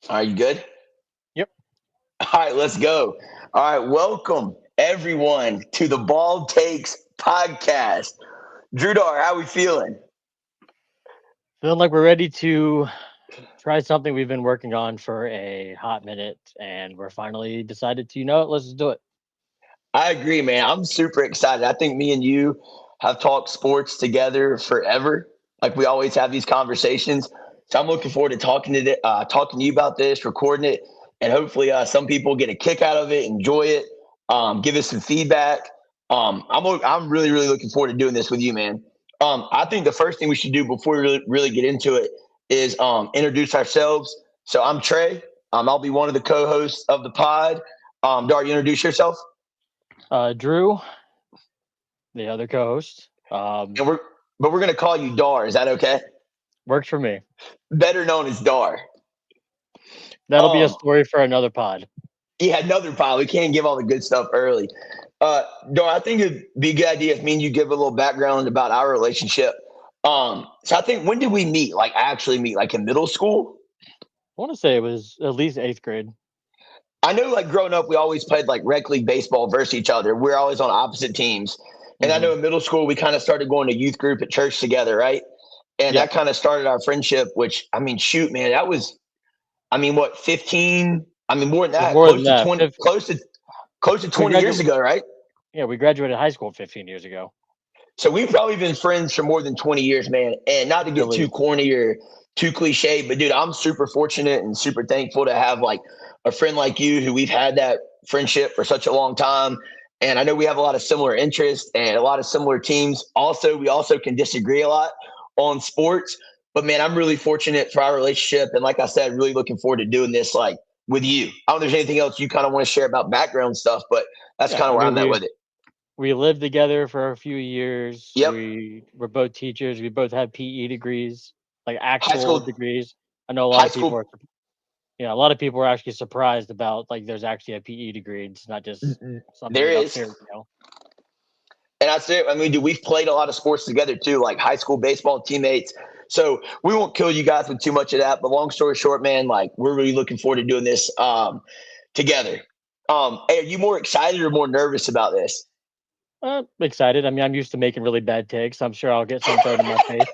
Are you good? Yep. All right, let's go. All right, welcome everyone to the Bald Takes podcast. Drew Dar, how we feeling? Feeling like we're ready to try something we've been working on for a hot minute, and we're finally decided to, let's just do it. I agree, man. I'm super excited. I think me and you have talked sports together forever. Like we always have these conversations. So I'm looking forward to talking to you about this, recording it, and hopefully some people get a kick out of it, enjoy it, give us some feedback. I'm really looking forward to doing this with you, man. I think the first thing we should do before we really get into it is introduce ourselves. So I'm Trey. I'll be one of the co-hosts of the pod. Dart, you introduce yourself. Drew, the other co-host, And we're gonna call you Dar. Is that okay? works for me. Better known as Dar. That'll be a Um, story for another pod. yeah, another pile. We can't give all the good stuff early. Dar, I think it'd be a good idea if me and you give a little background about our relationship. So I think when did we meet? Like actually meet? Like in middle school? I want to say it was at least eighth grade. I know, like growing up, we always played like rec league baseball versus each other. We're always on opposite teams. And I Hmm. know in middle school, we kind of started going to youth group at church together, right? And Yep. that kind of started our friendship. Which I mean, shoot, man, that was what, 15? I mean, more than It was that, more than that. close to We 20 years graduated. ago, right? Yeah, we graduated high school 15 years ago, So we've probably been friends for more than 20 years, man. And not to at get too least. corny or too cliche, but dude, I'm super fortunate and super thankful to have like a friend like you who we've had that friendship for such a long time. And I know we have a lot of similar interests and a lot of similar teams. Also, we also can disagree a lot on sports. But man, I'm really fortunate for our relationship. And like I said, really looking forward to doing this like with you. I don't know if there's anything else you kind of want to share about background stuff, but that's Yeah, kind of I where mean I'm at with it. we lived together for a few years. Yep. We were both teachers. We both had PE degrees, like High actual school, degrees. I know a lot high of people school. are, a lot of people are actually surprised about like there's actually a PE degree. It's not just There something up is. here. And that's it. I mean, dude, we've played a lot of sports together too, like high school baseball teammates. So we won't kill you guys with too much of that. But long story short, man, like we're really looking forward to doing this together. Hey, are you more excited or more nervous about this? Excited. I mean, I'm used to making really bad takes. I'm sure I'll get some thrown in my face.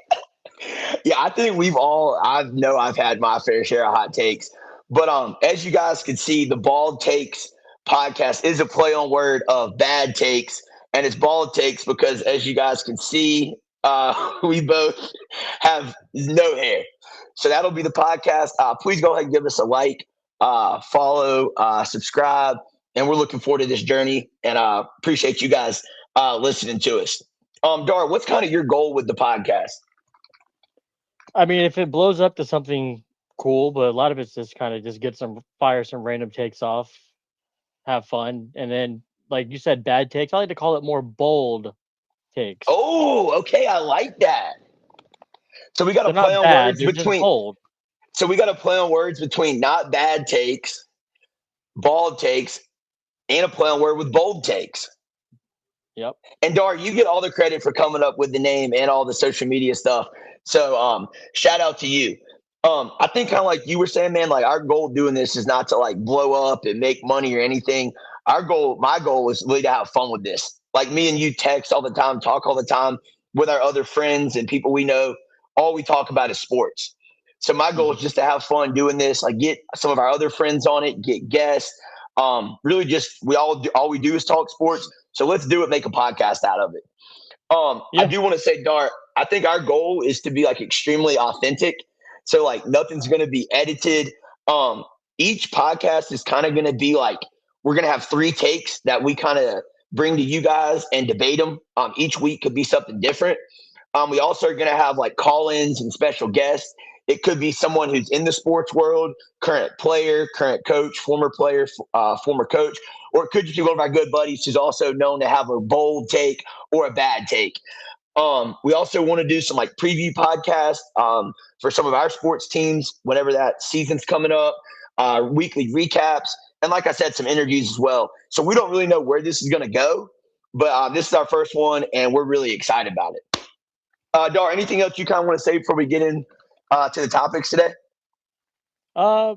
Yeah, I think I know I've had my fair share of hot takes. But as you guys can see, the Bald Takes podcast is a play on word of bad takes. And it's bald takes because as you guys can see, we both have no hair. So that'll be the podcast. Please go ahead and give us a like, follow, subscribe. And we're looking forward to this journey and appreciate you guys listening to us. Dar, what's kind of your goal with the podcast? I mean, if it blows up to something cool, but a lot of it's just kind of just get some random takes off, have fun, and then like you said, bad takes. I like to call it more bold takes. Oh, okay. I like that. So we got to They're play not on bad. words They're just between. bold. So we got to play on words between not bad takes, bald takes, and a play on word with bold takes. Yep. And Dar, you get all the credit for coming up with the name and all the social media stuff. So shout out to you. I think kind of like you were saying, man, like our goal doing this is not to like blow up and make money or anything. My goal is really to have fun with this. Like me and you text all the time, talk all the time with our other friends and people we know. All we talk about is sports. So my goal is Hmm. just to have fun doing this, like get some of our other friends on it, get guests. Really just all we do is talk sports. So let's do it, make a podcast out of it. I Yeah. do want to say, Dart, I think our goal is to be like extremely authentic. So like nothing's gonna be edited. Um, each podcast is kind of gonna be like we're gonna have three takes that we kind of bring to you guys and debate them. Each week could be something different. We also are going to have like call-ins and special guests. It could be someone who's in the sports world, current player, current coach, former player, former coach, or it could just be one of our good buddies who's also known to have a bold take or a bad take. We also want to do some like preview podcasts for some of our sports teams whenever that season's coming up, weekly recaps, and like I said, some interviews as well. So we don't really know where this is going to go, but this is our first one, and we're really excited about it. Dar, anything else you kind of want to say before we get in to the topics today? Uh,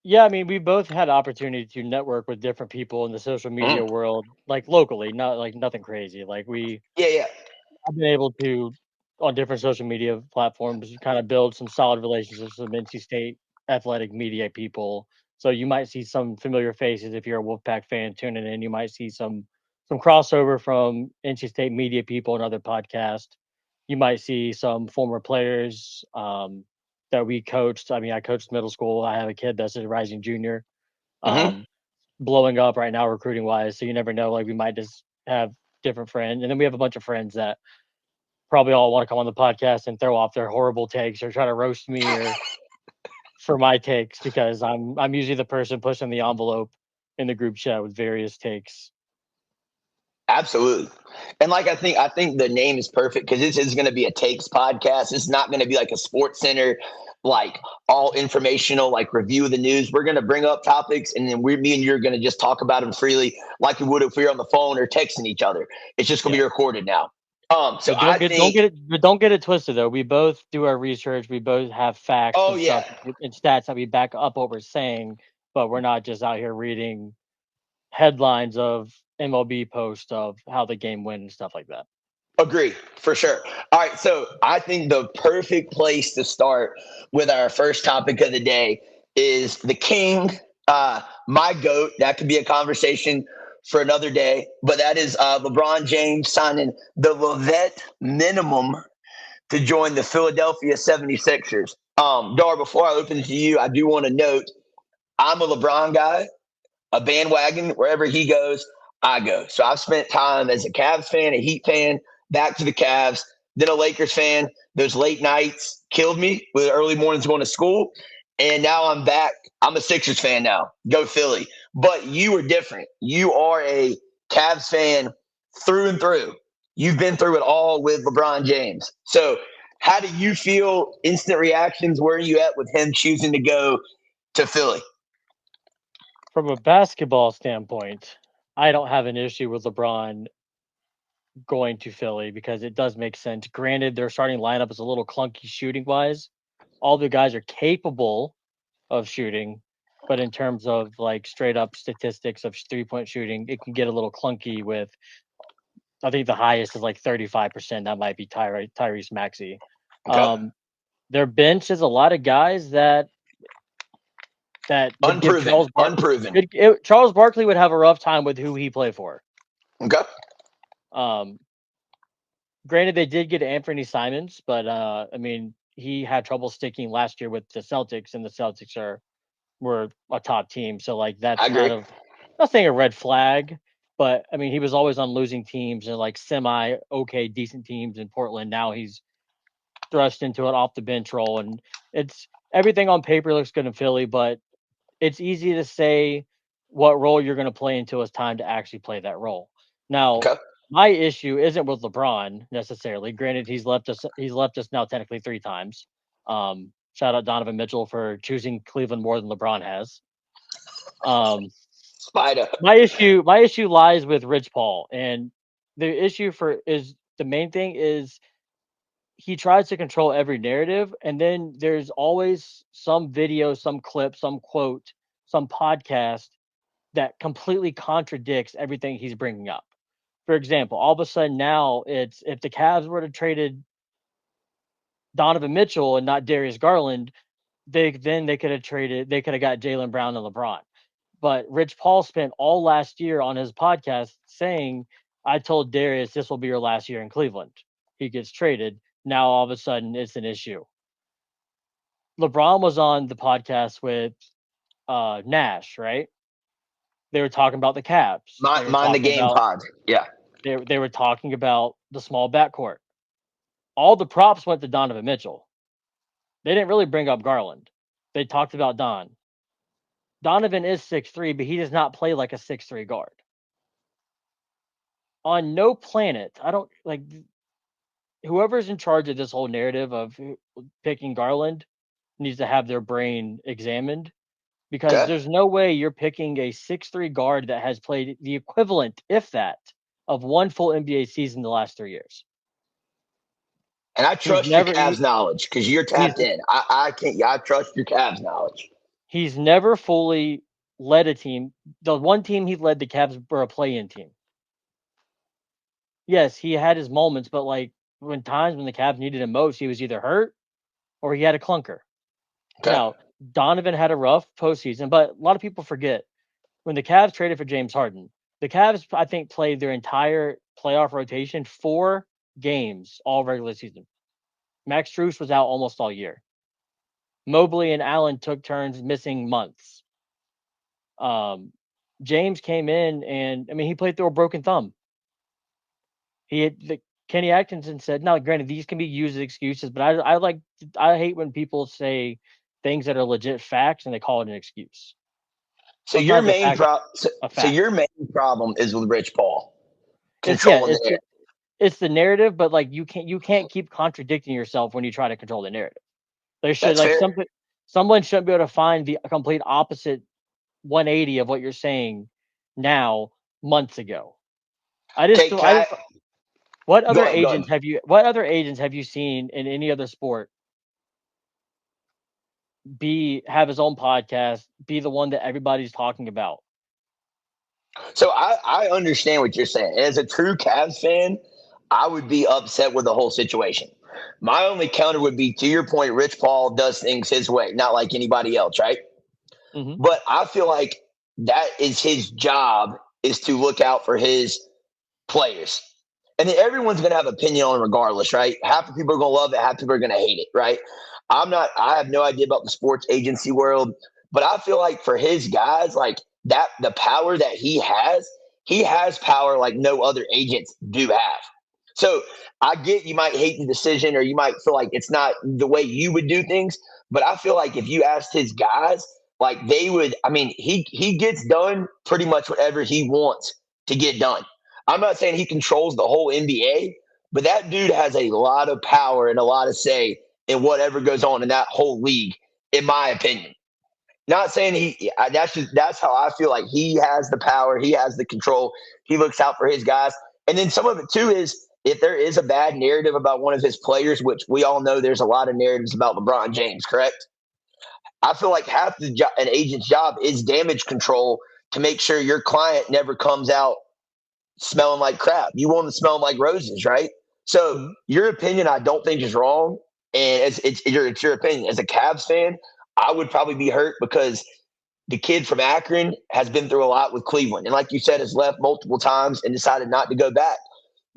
Yeah, I mean, we both had opportunity to network with different people in the social Mhm. media world, like locally, not like nothing crazy. Like Yeah, yeah. I've been able to, on different social media platforms, kind of build some solid relationships with some NC State athletic media people. So you might see some familiar faces if you're a Wolfpack fan tuning in. You might see some crossover from NC State media people and other podcasts. You might see some former players that we coached. I mean, I coached middle school. I have a kid that's a rising junior, Hmm. um, blowing up right now recruiting wise. So you never know. Like we might just have different friends, and then we have a bunch of friends that probably all want to come on the podcast and throw off their horrible takes or try to roast me or for my takes because I'm usually the person pushing the envelope in the group chat with various takes. Absolutely. And like I think the name is perfect because this is going to be a takes podcast. It's not going to be like a sports center, like all informational, like review of the news. We're going to bring up topics and then me and you're going to just talk about them freely like we would if we were on the phone or texting each other. It's just going to Yeah. be recorded now. So But I think, don't get it twisted though. We both do our research. We both have facts oh and stuff yeah, and stats that we back up what we're saying, but we're not just out here reading headlines of MLB posts of how the game went and stuff like that. agree for sure. All right, so I think the perfect place to start with our first topic of the day is the king, my goat. That could be a conversation for another day, but that is LeBron James signing the Levette minimum to join the Philadelphia 76ers. Dar, before I open it to you, I do want to note I'm a LeBron guy, a bandwagon. Wherever he goes, I go. So I've spent time as a Cavs fan, a Heat fan, back to the Cavs, then a Lakers fan. Those late nights killed me with early mornings going to school. And now I'm back. I'm a Sixers fan now. Go Philly. But you are different. You are a Cavs fan through and through. You've been through it all with LeBron James. So how do you feel? Instant reactions? Where are you at with him choosing to go to Philly? From a basketball standpoint, I don't have an issue with LeBron going to Philly because it does make sense. Granted, their starting lineup is a little clunky shooting wise. All the guys are capable of shooting, but in terms of like straight up statistics of 3-point shooting, it can get a little clunky with I think the highest is like 35%. That might be Tyrese Maxey. Okay. Um, their bench is a lot of guys that would give Unproven. Unproven. Charles Barkley would have a rough time with who he played for. Okay. Um, Granted, they did get Anthony Simons, but I mean, he had trouble sticking last year with the Celtics, and the Celtics were a top team. So like that's I kind agree. of not saying a red flag, but I mean he was always on losing teams and like semi okay decent teams in Portland. Now he's thrust into an off the bench role, and it's everything on paper looks good in Philly, but it's easy to say what role you're going to play until it's time to actually play that role. Now, Okay. my issue isn't with LeBron necessarily. Granted, he's left us now technically 3 times. Shout out Donovan Mitchell for choosing Cleveland more than LeBron has. Um, Spider. my issue lies with Rich Paul, and the issue for is the main thing is he tries to control every narrative, and then there's always some video, some clip, some quote, some podcast that completely contradicts everything he's bringing up. For example, all of a sudden now it's if the Cavs were to traded Donovan Mitchell and not Darius Garland, they could have traded they could have got Jalen Brown and LeBron. But Rich Paul spent all last year on his podcast saying, "I told Darius this will be your last year in Cleveland." He gets traded. Now all of a sudden it's an issue. LeBron was on the podcast with Nash, right? They were talking about the Cavs. They were Mind the talking game about pod. Yeah. they were talking about the small backcourt. All the props went to Donovan Mitchell. They didn't really bring up Garland. They talked about Don. Donovan is 6'3", but he does not play like a 6'3" guard. On no planet, I don't like whoever's in charge of this whole narrative of picking Garland needs to have their brain examined because Okay. there's no way you're picking a 6'3" guard that has played the equivalent, if that, of one full NBA season the last 3 years. And I He's trust your never Cavs knowledge because you're he's tapped in. I can't. Yeah, I trust your Cavs knowledge. He's never fully led a team. The one team he led, the Cavs were a play-in team. Yes, he had his moments, but like when times when the Cavs needed him most, he was either hurt or he had a clunker. Okay. Now, Donovan had a rough postseason, but a lot of people forget when the Cavs traded for James Harden, the Cavs, I think, played their entire playoff rotation 4 games all regular season. Max Strus was out almost all year. Mobley and Allen took turns missing months. James came in and I mean he played through a broken thumb. Kenny Atkinson said, now granted these can be used as excuses, but I hate when people say things that are legit facts and they call it an excuse. So your Sometimes main a so fact. your main problem is with Rich Paul It's yeah, controlling the air. it's the narrative, but like you can't keep contradicting yourself when you try to control the narrative. There should That's like fair. someone shouldn't be able to find the complete opposite 180 of what you're saying now months ago. I just Okay, feel I just go ahead, go ahead. what other agents have you seen in any other sport be have his own podcast, be the one that everybody's talking about? So I understand what you're saying. As a true Cavs fan, I would be upset with the whole situation. My only counter would be to your point, Rich Paul does things his way, not like anybody else, right? Hmm. But I feel like that is his job is to look out for his players. And then everyone's gonna have opinion on it regardless, right? Half the people are gonna love it, half the people are gonna hate it, right? I have no idea about the sports agency world, but I feel like for his guys, like that the power that he has power like no other agents do have. So I get you might hate the decision or you might feel like it's not the way you would do things, but I feel like if you asked his guys, like they would, I mean, he gets done pretty much whatever he wants to get done. I'm not saying he controls the whole NBA, but that dude has a lot of power and a lot of say in whatever goes on in that whole league, in my opinion. Not saying that's how I feel like he has the power, he has the control, he looks out for his guys. And then some of it too is if there is a bad narrative about one of his players, which we all know there's a lot of narratives about LeBron James, correct? I feel like half an agent's job is damage control to make sure your client never comes out smelling like crap. You want to smell like roses, right? So Hmm. your opinion, I don't think is wrong, and it's your opinion. As a Cavs fan, I would probably be hurt because the kid from Akron has been through a lot with Cleveland, and like you said, has left multiple times and decided not to go back.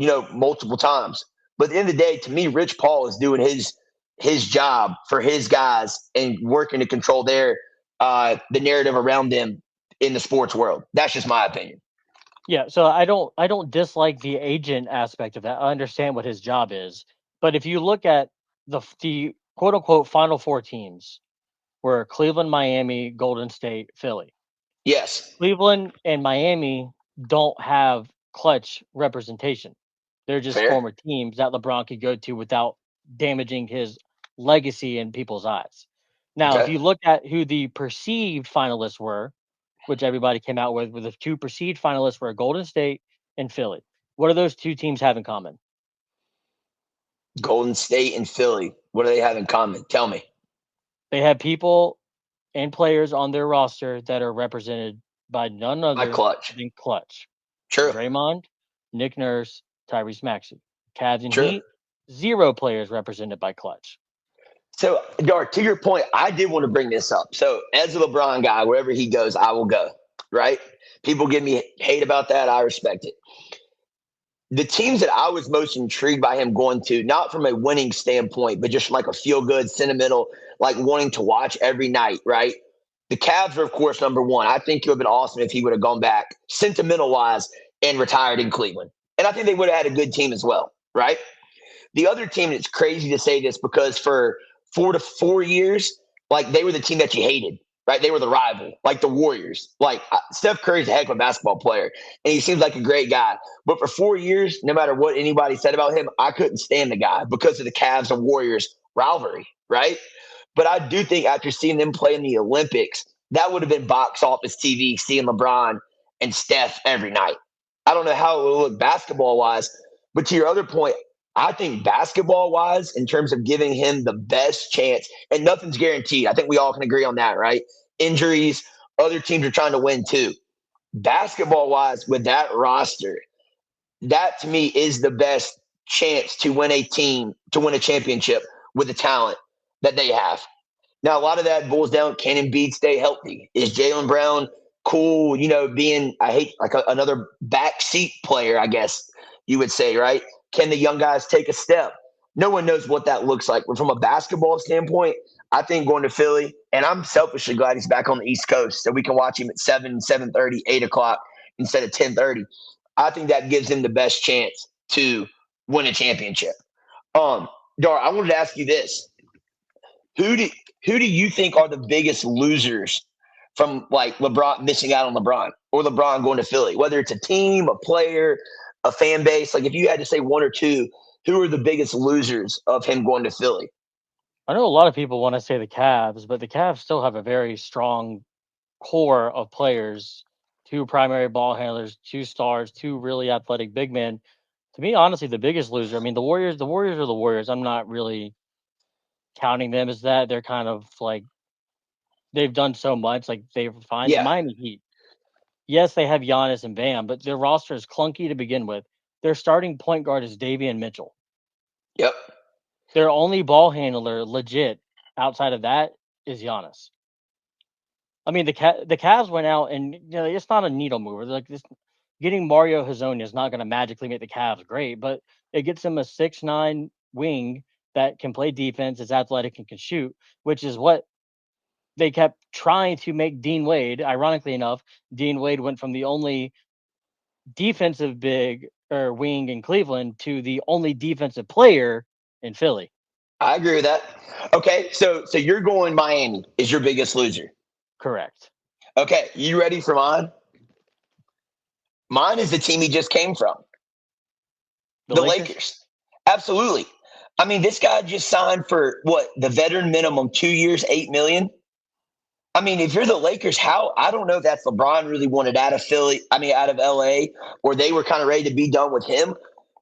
Multiple times. But at the end of the day, to me, Rich Paul is doing his job for his guys and working to control the narrative around them in the sports world. That's just my opinion. Yeah, so I don't dislike the agent aspect of that. I understand what his job is, but if you look at the quote unquote Final Four teams, were Cleveland, Miami, Golden State, Philly. Yes. Cleveland and Miami don't have clutch representation. They're just Fair. former teams that LeBron could go to without damaging his legacy in people's eyes. Now, if Okay. you look at who the perceived finalists were, which everybody came out with the two perceived finalists were Golden State and Philly. What do those two teams have in common? Golden State and Philly. What do they have in common? Tell me. They have people and players on their roster that are represented by none My other clutch. than clutch. True. Draymond, Nick Nurse, Tyrese Maxey. Cavs and True. Heat, 0 players represented by clutch. So, Dart, to your point, I did want to bring this up. So, as a LeBron guy, wherever he goes, I will go. Right? People give me hate about that. I respect it. The teams that I was most intrigued by him going to, not from a winning standpoint, but just from like a feel good, sentimental, like wanting to watch every night, right? The Cavs are, of course, number one. I think it would have been awesome if he would have gone back, sentimental wise, and retired in Cleveland. And I think they would have had a good team as well, right? The other team, it's crazy to say this because for 4 years, like they were the team that you hated, right? They were the rival, like the Warriors. Like Steph Curry's a heck of a basketball player, and he seems like a great guy. But for 4 years, no matter what anybody said about him, I couldn't stand the guy because of the Cavs and Warriors rivalry, right? But I do think after seeing them play in the Olympics, that would have been box office TV, seeing LeBron and Steph every night. I don't know how it will look basketball wise, but to your other point, I think basketball wise, in terms of giving him the best chance, and nothing's guaranteed. I think we all can agree on that, right? injuries. Other teams are trying to win too. Basketball wise, with that roster, that to me is the best chance to win a championship with the talent that they have. Now, a lot of that boils down, can Embiid stay healthy? Is Jaylen Brown cool, being, I hate, like another backseat player, I guess you would say, right? Can the young guys take a step? No one knows what that looks like. But from a basketball standpoint, I think going to Philly, and I'm selfishly glad he's back on the East Coast so we can watch him at 7, 7:30, 8 o'clock instead of 10:30. I think that gives him the best chance to win a championship. Dar, I wanted to ask you this: who do who do you think are the biggest losers from like LeBron missing out on LeBron or LeBron going to Philly? Whether it's a team, a player, a fan base. Like if you had to say one or two, who are the biggest losers of him going to Philly? I know a lot of people want to say the Cavs, but the Cavs still have a very strong core of players, two primary ball handlers, two stars, two really athletic big men. To me, honestly, the biggest loser, I mean, the Warriors are the Warriors. I'm not really counting them as that. They're kind of like they've done so much, like they were fine. The Yeah. Miami Heat, yes, they have Giannis and Bam, but their roster is clunky to begin with. Their starting point guard is Davion Mitchell. Yep. Their only ball handler, legit, outside of that, is Giannis. I mean, the Cavs went out and it's not a needle mover. Like this, getting Mario Hezonja is not going to magically make the Cavs great, but it gets them a 6'9" wing that can play defense, is athletic, and can shoot, which is what they kept trying to make Dean Wade. Ironically enough, Dean Wade went from the only defensive big or wing in Cleveland to the only defensive player in Philly. I agree with that. Okay, so you're going Miami is your biggest loser. Correct. Okay, you ready for mine? Mine is the team he just came from. The The Lakers? Lakers. Absolutely. I mean, this guy just signed for what, the veteran minimum, 2 years, 8 million. I mean, if you're the Lakers, how I don't know if that's LeBron really wanted out of Philly, I mean out of LA, or they were kind of ready to be done with him.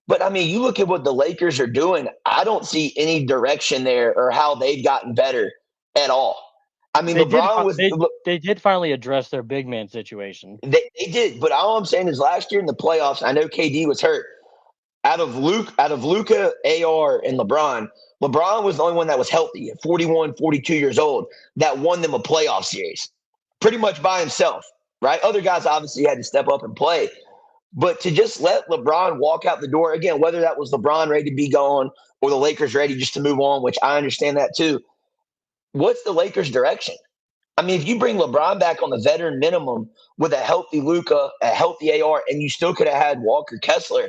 But I mean, you look at what the Lakers are doing, I don't see any direction there or how they've gotten better at all. I mean, They did. LeBron was They did finally address their big man situation. they did, but all I'm saying is last year in the playoffs, I know KD was hurt. Out of Luca, AR, and LeBron, LeBron was the only one that was healthy at 41, 42 years old that won them a playoff series, pretty much by himself, right? Other guys obviously had to step up and play, but to just let LeBron walk out the door again, whether that was LeBron ready to be gone or the Lakers ready just to move on, which I understand that too. What's the Lakers' direction? I mean, if you bring LeBron back on the veteran minimum with a healthy Luca, a healthy AR, and you still could have had Walker Kessler,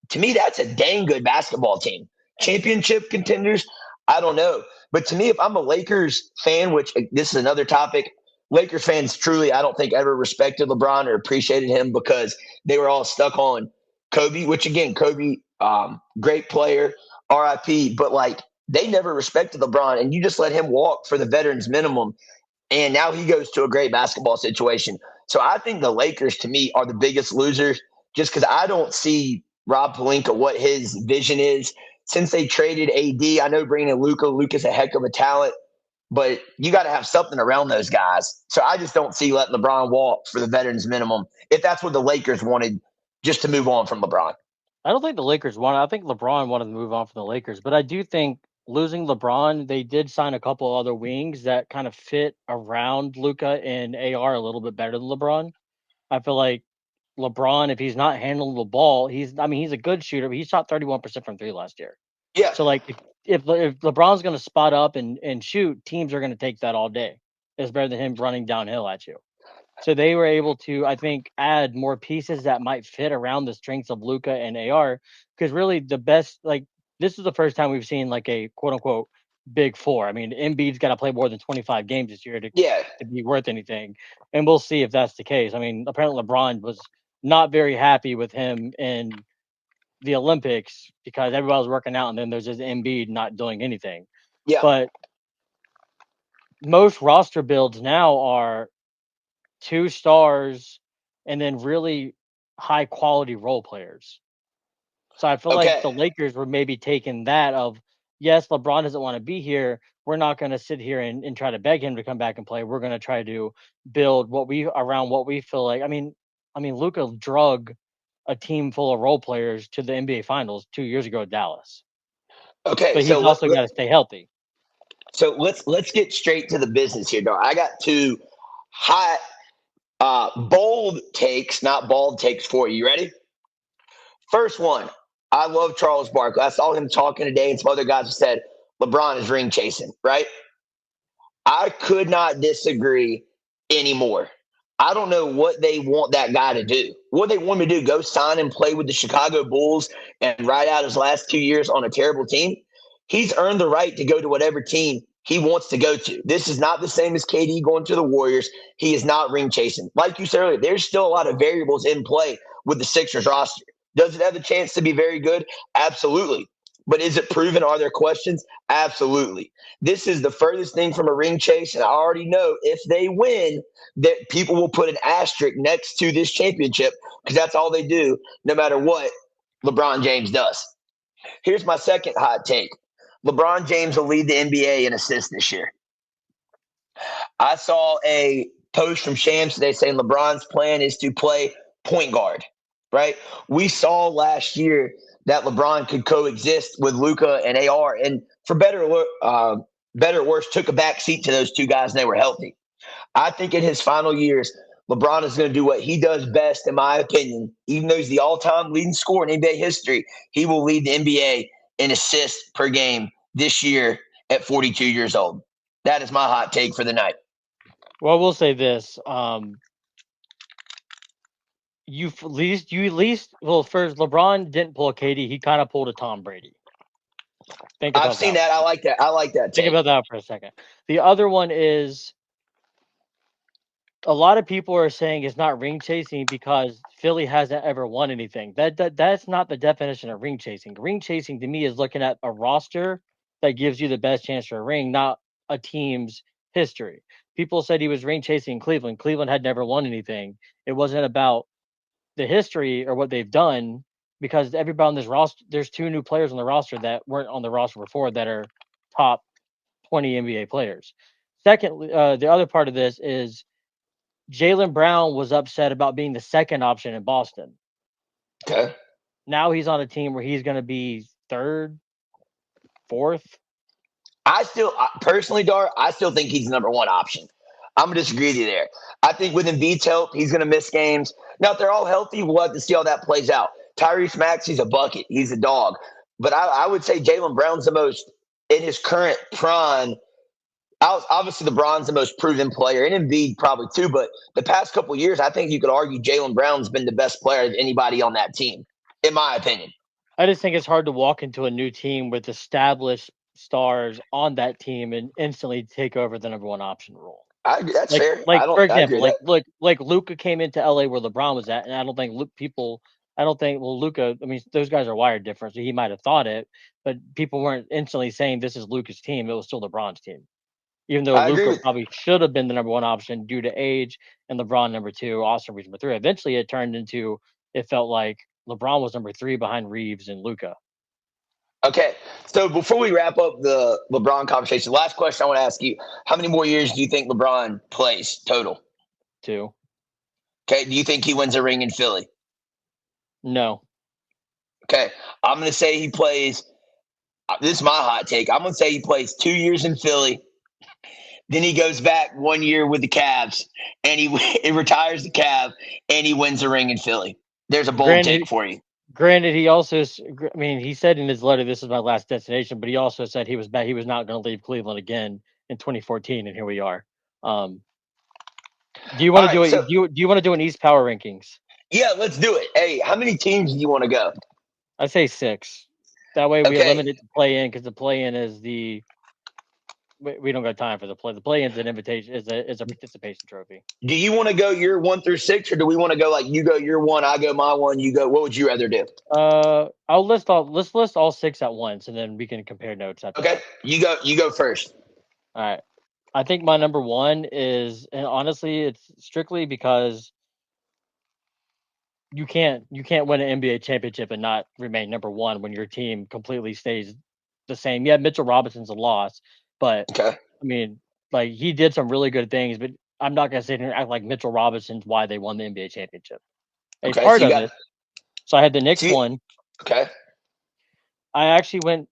to me, that's a dang good basketball team. Championship contenders, I don't know. But to me, if I'm a Lakers fan, which this is another topic, Lakers fans truly, I don't think ever respected LeBron or appreciated him because they were all stuck on Kobe, which again, Kobe, great player, RIP, but like they never respected LeBron, and you just let him walk for the veterans minimum and now he goes to a great basketball situation. So I think the Lakers, to me, are the biggest losers just because I don't see Rob Pelinka what his vision is. Since they traded AD, I know bringing in Luka's a heck of a talent, but you got to have something around those guys. So I just don't see letting LeBron walk for the veterans minimum if that's what the Lakers wanted just to move on from LeBron. I don't think the Lakers wanted. I think LeBron wanted to move on from the Lakers, but I do think losing LeBron, they did sign a couple other wings that kind of fit around Luca and AR a little bit better than LeBron. I feel like LeBron, if he's not handling the ball, he's a good shooter, but he shot 31% from three last year. Yeah. So like if LeBron's going to spot up and shoot, teams are going to take that all day. It's better than him running downhill at you. So they were able to, I think, add more pieces that might fit around the strengths of Luca and AR. Because really, the best, like, this is the first time we've seen like a quote unquote big four. I mean, Embiid's got to play more than 25 games this year Yeah. to be worth anything. And we'll see if that's the case. I mean, apparently LeBron was not very happy with him in the Olympics because everybody was working out and then there's just Embiid not doing anything. Yeah. But most roster builds now are two stars and then really high quality role players. So I feel like Okay. the Lakers were maybe taking that of yes, LeBron doesn't want to be here. We're not going to sit here and try to beg him to come back and play. We're going to try to build what we feel like. I mean, Luka drug a team full of role players to the NBA Finals 2 years ago at Dallas, Okay, but he's also got to stay healthy. let's get straight to the business here, dog. I got two hot, bold takes, not bald takes for you. You ready? First one. I love Charles Barkley. I saw him talking today, and some other guys have said LeBron is ring chasing. Right? I could not disagree anymore. I don't know what they want that guy to do. What they want him to do, go sign and play with the Chicago Bulls and ride out his last 2 years on a terrible team? He's earned the right to go to whatever team he wants to go to. This is not the same as KD going to the Warriors. He is not ring chasing. Like you said earlier, there's still a lot of variables in play with the Sixers roster. Does it have a chance to be very good? Absolutely. But is it proven? Are there questions? Absolutely. This is the furthest thing from a ring chase, and I already know if they win, that people will put an asterisk next to this championship because that's all they do, no matter what LeBron James does. Here's my second hot take. LeBron James will lead the NBA in assists this year. I saw a post from Shams today saying LeBron's plan is to play point guard, right? We saw last year that LeBron could coexist with Luka and AR, and for better or worse, took a back seat to those two guys and they were healthy. I think in his final years, LeBron is going to do what he does best, in my opinion. Even though he's the all-time leading scorer in NBA history, he will lead the NBA in assists per game this year at 42 years old. That is my hot take for the night. Well, we'll say this: well, first LeBron didn't pull a KD; he kind of pulled a Tom Brady. Think I've about seen that. that. I like that. I like that Think take. about that for a second. The other one is a lot of people are saying it's not ring chasing because Philly hasn't ever won anything. That's not the definition of ring chasing. Ring chasing to me is looking at a roster that gives you the best chance for a ring, not a team's history. People said he was ring chasing Cleveland. Cleveland had never won anything. It wasn't about the history or what they've done because everybody on this roster, there's two new players on the roster that weren't on the roster before that are top 20 NBA players. Secondly, the other part of this is Jaylen Brown was upset about being the second option in Boston. Okay. Now he's on a team where he's going to be third, fourth. Personally, Dar, I still think he's the number one option. I'm going to disagree with you there. I think with Embiid's help, he's going to miss games. Now, if they're all healthy, we'll have to see how that plays out. Tyrese Maxey's a bucket. He's a dog. But I would say Jaylen Brown's the most, in his current prime, obviously LeBron's the most proven player, and Embiid probably too. But the past couple of years, I think you could argue Jaylen Brown's been the best player of anybody on that team, in my opinion. I just think it's hard to walk into a new team with established stars on that team and instantly take over the number one option role. That's Like, fair. like for I agree example, with that. like Luca came into LA where LeBron was at, and I don't think Luca. I mean, those guys are wired different, so he might have thought it, but people weren't instantly saying this is Luca's team. It was still LeBron's team. Even though I agree Luka with. probably should have been the number one option due to age and LeBron number two, Austin Reeves number three. Eventually, it turned into it felt like LeBron was number three behind Reeves and Luka. Okay, so before we wrap up the LeBron conversation, last question I want to ask you: how many more years do you think LeBron plays total? Two. Okay, do you think he wins a ring in Philly? No. Okay, I'm going to say he plays. This is my hot take. I'm going to say he plays 2 years in Philly. Then he goes back 1 year with the Cavs, and he retires the Cav, and he wins a ring in Philly. There's a bold take Granted, for you. granted, he also, I mean, he said in his letter, "This is my last destination," but he also said he was back. He was not going to leave Cleveland again in 2014, and here we are. Um, do you All want to do right, it? so Do you want to do an East Power rankings? yeah, let's do it. Hey, how many teams do you want to go? I say six. That way we Okay, eliminate the play in because the play in is we don't got time for the play. The play in's an invitation is a participation trophy. do you want to go year 1 through 6, or do we want to go like you go year one, I go my one, you go? What would you rather do? Let's list all six at once, and then we can compare notes after Okay, that. you go first. All right. I think my number one is, and honestly, it's strictly because you can't win an NBA championship and not remain number one when your team completely stays. the same. Yeah, Mitchell Robinson's a loss, but Okay. I mean, like he did some really good things. But I'm not gonna sit here and act like Mitchell Robinson's why they won the NBA championship. He's Okay. So part you of got it. So I had the Knicks so you, one. okay. I actually went.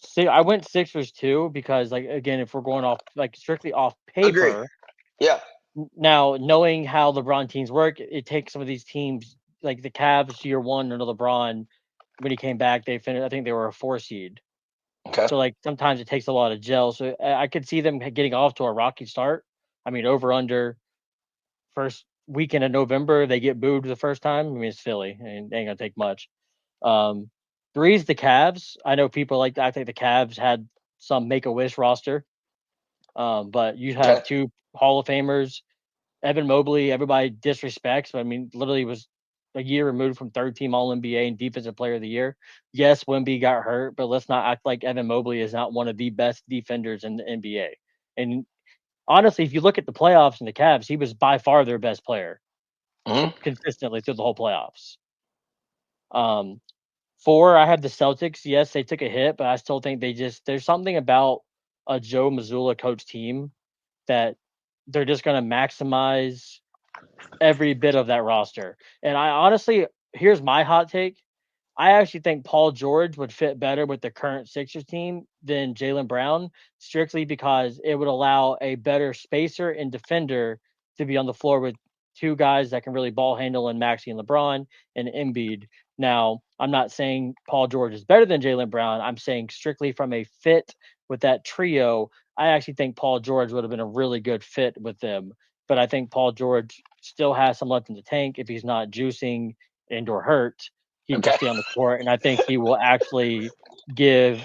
See, I went Sixers too because, like, again, if we're going off like strictly off Agree. paper, Yeah. now knowing how LeBron teams work, it takes some of these teams like the Cavs year one under LeBron when he came back, they finished. I think they were a 4 seed. Okay. So like sometimes it takes a lot of gel. So I could see them getting off to a rocky start. I mean, over under first weekend of November, they get booed the first time. I mean, it's Philly, and it ain't gonna take much. Um, Three's the Cavs. I know people like to act like the Cavs had some Make a Wish roster, but you have Okay. two Hall of Famers, Evan Mobley. Everybody disrespects, but I mean, literally was a year removed from third team All NBA and Defensive Player of the Year. Yes, Wemby got hurt, but let's not act like Evan Mobley is not one of the best defenders in the NBA. And honestly, if you look at the playoffs and the Cavs, he was by far their best player Hmm. consistently through the whole playoffs. Um, Four, I have the Celtics. Yes, they took a hit, but I still think there's something about a Joe Mazzulla coach team that they're just going to maximize every bit of that roster. And I honestly, here's my hot take. I actually think Paul George would fit better with the current Sixers team than Jaylen Brown, strictly because it would allow a better spacer and defender to be on the floor with two guys that can really ball handle in Maxey and LeBron and Embiid. Now, I'm not saying Paul George is better than Jaylen Brown. I'm saying strictly from a fit with that trio, I actually think Paul George would have been a really good fit with them. But I think Paul George still has some left in the tank if he's not juicing and or hurt he can Okay. stay on the court, and I think he will actually give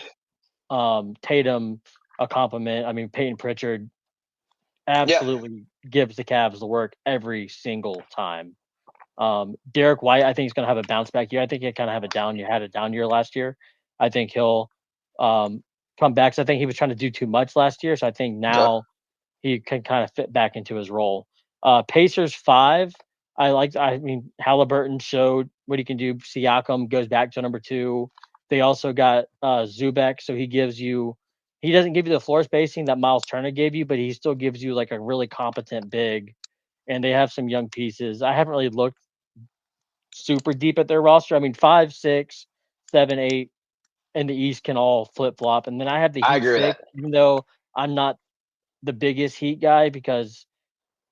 Tatum a compliment. I mean, Peyton Pritchard Yeah. absolutely gives the Cavs the work every single time. Derek White, I think he's going to have a bounce back year. I think he kind of have a down year, had a down year last year. I think he'll um, come back. So I think he was trying to do too much last year. So I think Okay. now he can kind of fit back into his role. Pacers 5. I mean, Halliburton showed what he can do. Siakam goes back to number 2. They also got Zubek, so he doesn't give you the floor spacing that Miles Turner gave you, but he still gives you like a really competent big. And they have some young pieces. I haven't really looked super deep at their roster. I mean, 5, 6, 7, 8 in the East can all flip flop. And then I have the I Heat agree with 6, that. even though I'm not the biggest Heat guy because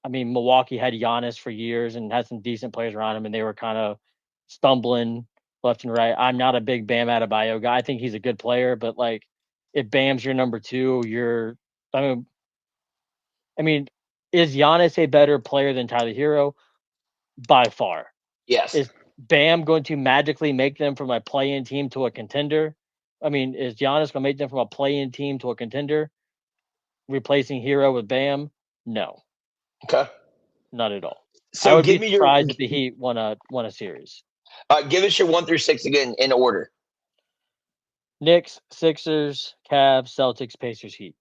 I mean, Milwaukee had Giannis for years and had some decent players around him, and they were kind of stumbling left and right. I'm not a big Bam Adebayo guy. I think he's a good player, but like, if Bam's your number 2, I mean, I mean, is Giannis a better player than Tyler Hero? By far. Yes. Is Bam going to magically make them from a play-in team to a contender? I mean, is Giannis going to make them from a play-in team to a contender, replacing Hero with Bam? No. Okay. Not at all. I So would be give me your surprised if the Heat won a series. give us your 1 through 6 again in order. Knicks, Sixers, Cavs, Celtics, Pacers, Heat.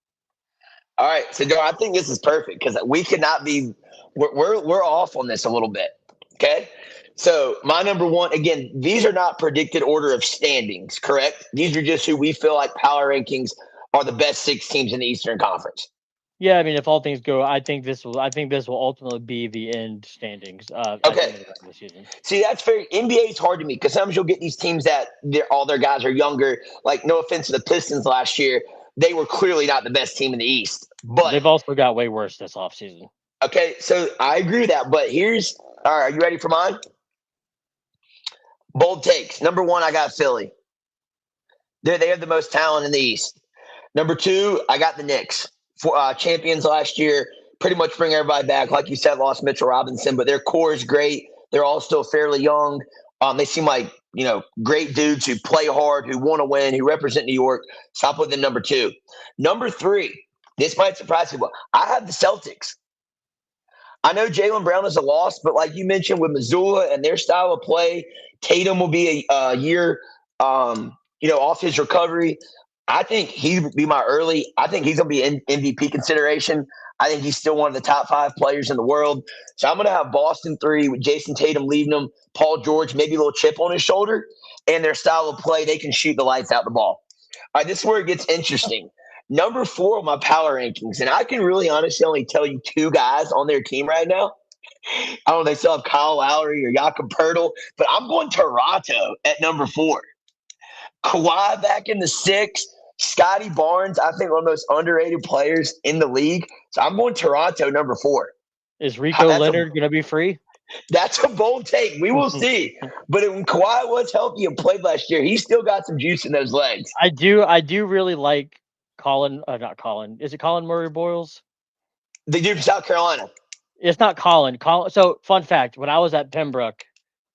All right. So Joe, I think this is perfect because we cannot be we're off on this a little bit. Okay. So my number one, again, these are not predicted order of standings, correct? These are just who we feel like power rankings are the best 6 teams in the Eastern Conference. Yeah, I mean, if all things go, I think this will ultimately be the end standings at the Okay. end of the regular season. See, that's very NBA is hard to me because sometimes you'll get these teams that all their guys are younger. Like, no offense to the Pistons last year, they were clearly not the best team in the East. But They've also got way worse this offseason. okay, so I agree with that. But here's all right. Are you ready for mine? Bold takes. Number one, I got Philly. They have the most talent in the East. Number two, I got the Knicks. For, champions last year, pretty much bring everybody back. Like you said, lost Mitchell Robinson, but their core is great. They're all still fairly young. They seem like great dudes who play hard, who want to win, who represent New York. So I'll put them number two. Number three, this might surprise people. I have the Celtics. I know Jaylen Brown is a loss, but like you mentioned with Missoula and their style of play, Tatum will be a year, off his recovery. I think he would be my early. I think he's going to be in MVP consideration. I think he's still one of the top 5 players in the world. So I'm going to have Boston 3 with Jason Tatum leading them, Paul George, maybe a little chip on his shoulder, and their style of play, they can shoot the lights out the ball. All right, this is where it gets interesting. Number 4 on my power rankings, and I can really honestly only tell you 2 guys on their team right now. I don't know, they still have Kyle Lowry or Jakob Pertl, but I'm going Toronto at number 4. Kawhi back in the 6. Scotty Barnes, I think one of the most underrated players in the league. So I'm going Toronto number 4. Is Rico That's a Leonard going to be free? that's a bold take. We will see. But when Kawhi was healthy and played last year, he still got some juice in those legs. I do really like Colin. Not Colin. Is it Colin Murray Boyles? The dude from South Carolina. It's not Colin. So, fun fact: when I was at Pembroke,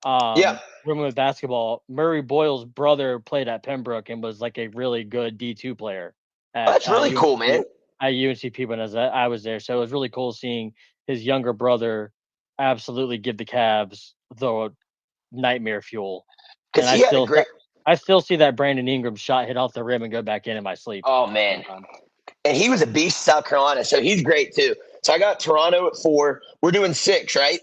Yeah, rooming with basketball, Murray Boyle's brother played at Pembroke and was like a really good D2 player at that's really cool, man. at UNCP when I was there. So it was really cool seeing his younger brother absolutely give the Cavs the nightmare fuel. And Because he had a great. I still see that Brandon Ingram shot hit off the rim and go back in my sleep. Oh man, and he was a beast in South Carolina, so he's great too. So I got Toronto at 4. We're doing 6, right?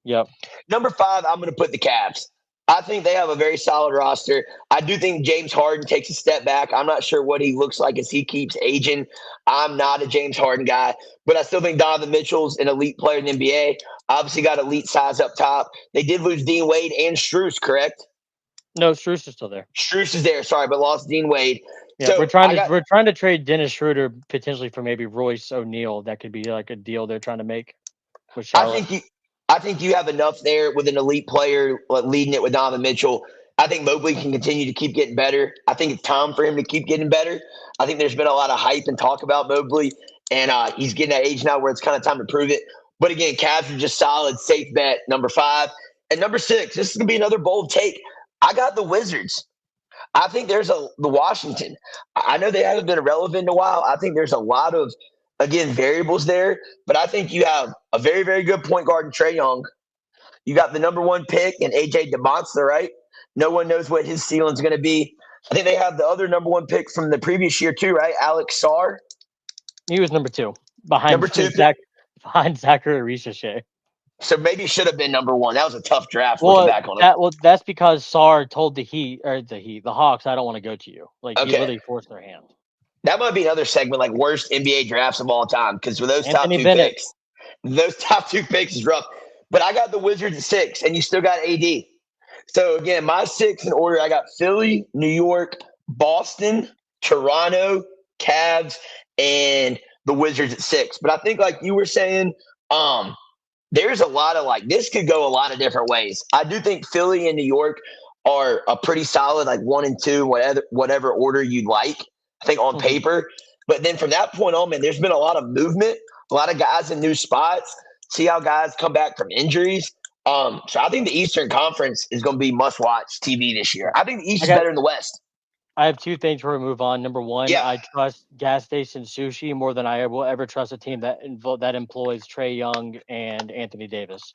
Yep. Number 5, I'm going to put the Cavs. I think they have a very solid roster. I do think James Harden takes a step back. I'm not sure what he looks like as he keeps aging. I'm not a James Harden guy, but I still think Donovan Mitchell's an elite player in the NBA. Obviously got elite size up top. They did lose Dean Wade and Strus, correct? No, Strus is still there. Strus is there, sorry, but lost Dean Wade. Yeah, So we're trying to trade Dennis Schroeder potentially for maybe Royce O'Neal. That could be like a deal they're trying to make with Charlotte. I think you have enough there with an elite player leading it with Donovan Mitchell. I think Mobley can continue to keep getting better. I think it's time for him to keep getting better. I think there's been a lot of hype and talk about Mobley, and he's getting that age now where it's kind of time to prove it. But again, Cavs are just solid, safe bet. Number 5 and number 6. This is gonna be another bold take. I got the Wizards. I think there's the Washington. I know they haven't been relevant in a while. I think there's a lot of again variables there, but I think you have a very very good point guard in Trae Young. You got the number 1 pick in AJ DeMonster, right? No one knows what his ceiling's going to be. I think they have the other number 1 pick from the previous year too, right? Alex Sarr. He was number 2 behind Number 2 behind Zachary Ricochet. So maybe it should have been number 1. That was a tough draft looking back on it. That's because Sarr told the Hawks, I don't want to go to you. Like he literally forced their hand. That might be another segment, like worst NBA drafts of all time, because with those Anthony Bennett. top two picks is rough. But I got the Wizards at 6, and you still got AD. So again, my 6 in order, I got Philly, New York, Boston, Toronto, Cavs, and the Wizards at 6. But I think, like you were saying, there's a lot of this could go a lot of different ways. I do think Philly and New York are a pretty solid, like 1 and 2, whatever order you'd like. I think on paper. But then from that point on, man, there's been a lot of movement, a lot of guys in new spots. See how guys come back from injuries. So I think the Eastern Conference is going to be must-watch TV this year. I think the East is better than the West. I have 2 things before we move on. Number 1, I trust gas station sushi more than I will ever trust a team that employs Trae Young and Anthony Davis.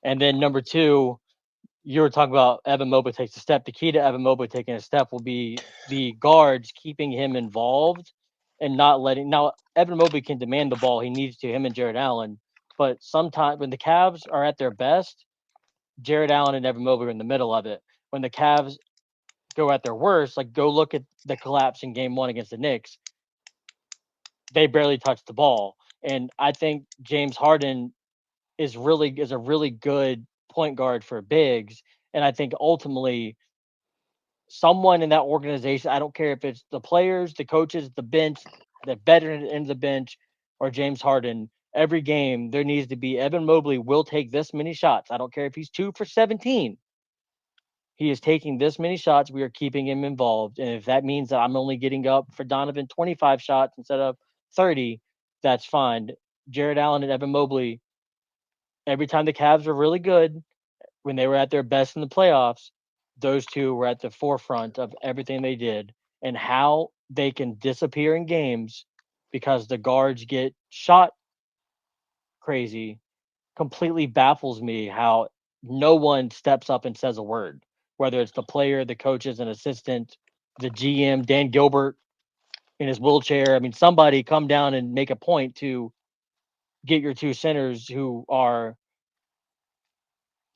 And then number 2, you were talking about Evan Mobley takes a step. The key to Evan Mobley taking a step will be the guards keeping him involved and not letting. Now, Evan Mobley can demand the ball. He needs to, him and Jared Allen. But sometimes when the Cavs are at their best, Jared Allen and Evan Mobley are in the middle of it. When the Cavs go at their worst, like go look at the collapse in game 1 against the Knicks, they barely touched the ball. And I think James Harden is a really good point guard for bigs. And I think ultimately someone in that organization, I don't care if it's the players, the coaches, the bench, the veteran end of the bench, or James Harden, every game there needs to be Evan Mobley will take this many shots. I don't care if he's 2 for 17. He is taking this many shots. We are keeping him involved. And if that means that I'm only getting up for Donovan 25 shots instead of 30, that's fine. Jared Allen and Evan Mobley, every time the Cavs were really good, when they were at their best in the playoffs, those 2 were at the forefront of everything they did. And how they can disappear in games because the guards get shot crazy completely baffles me. How no one steps up and says a word, whether it's the player, the coaches, an assistant, the GM, Dan Gilbert in his wheelchair. I mean, somebody come down and make a point to get your 2 centers who are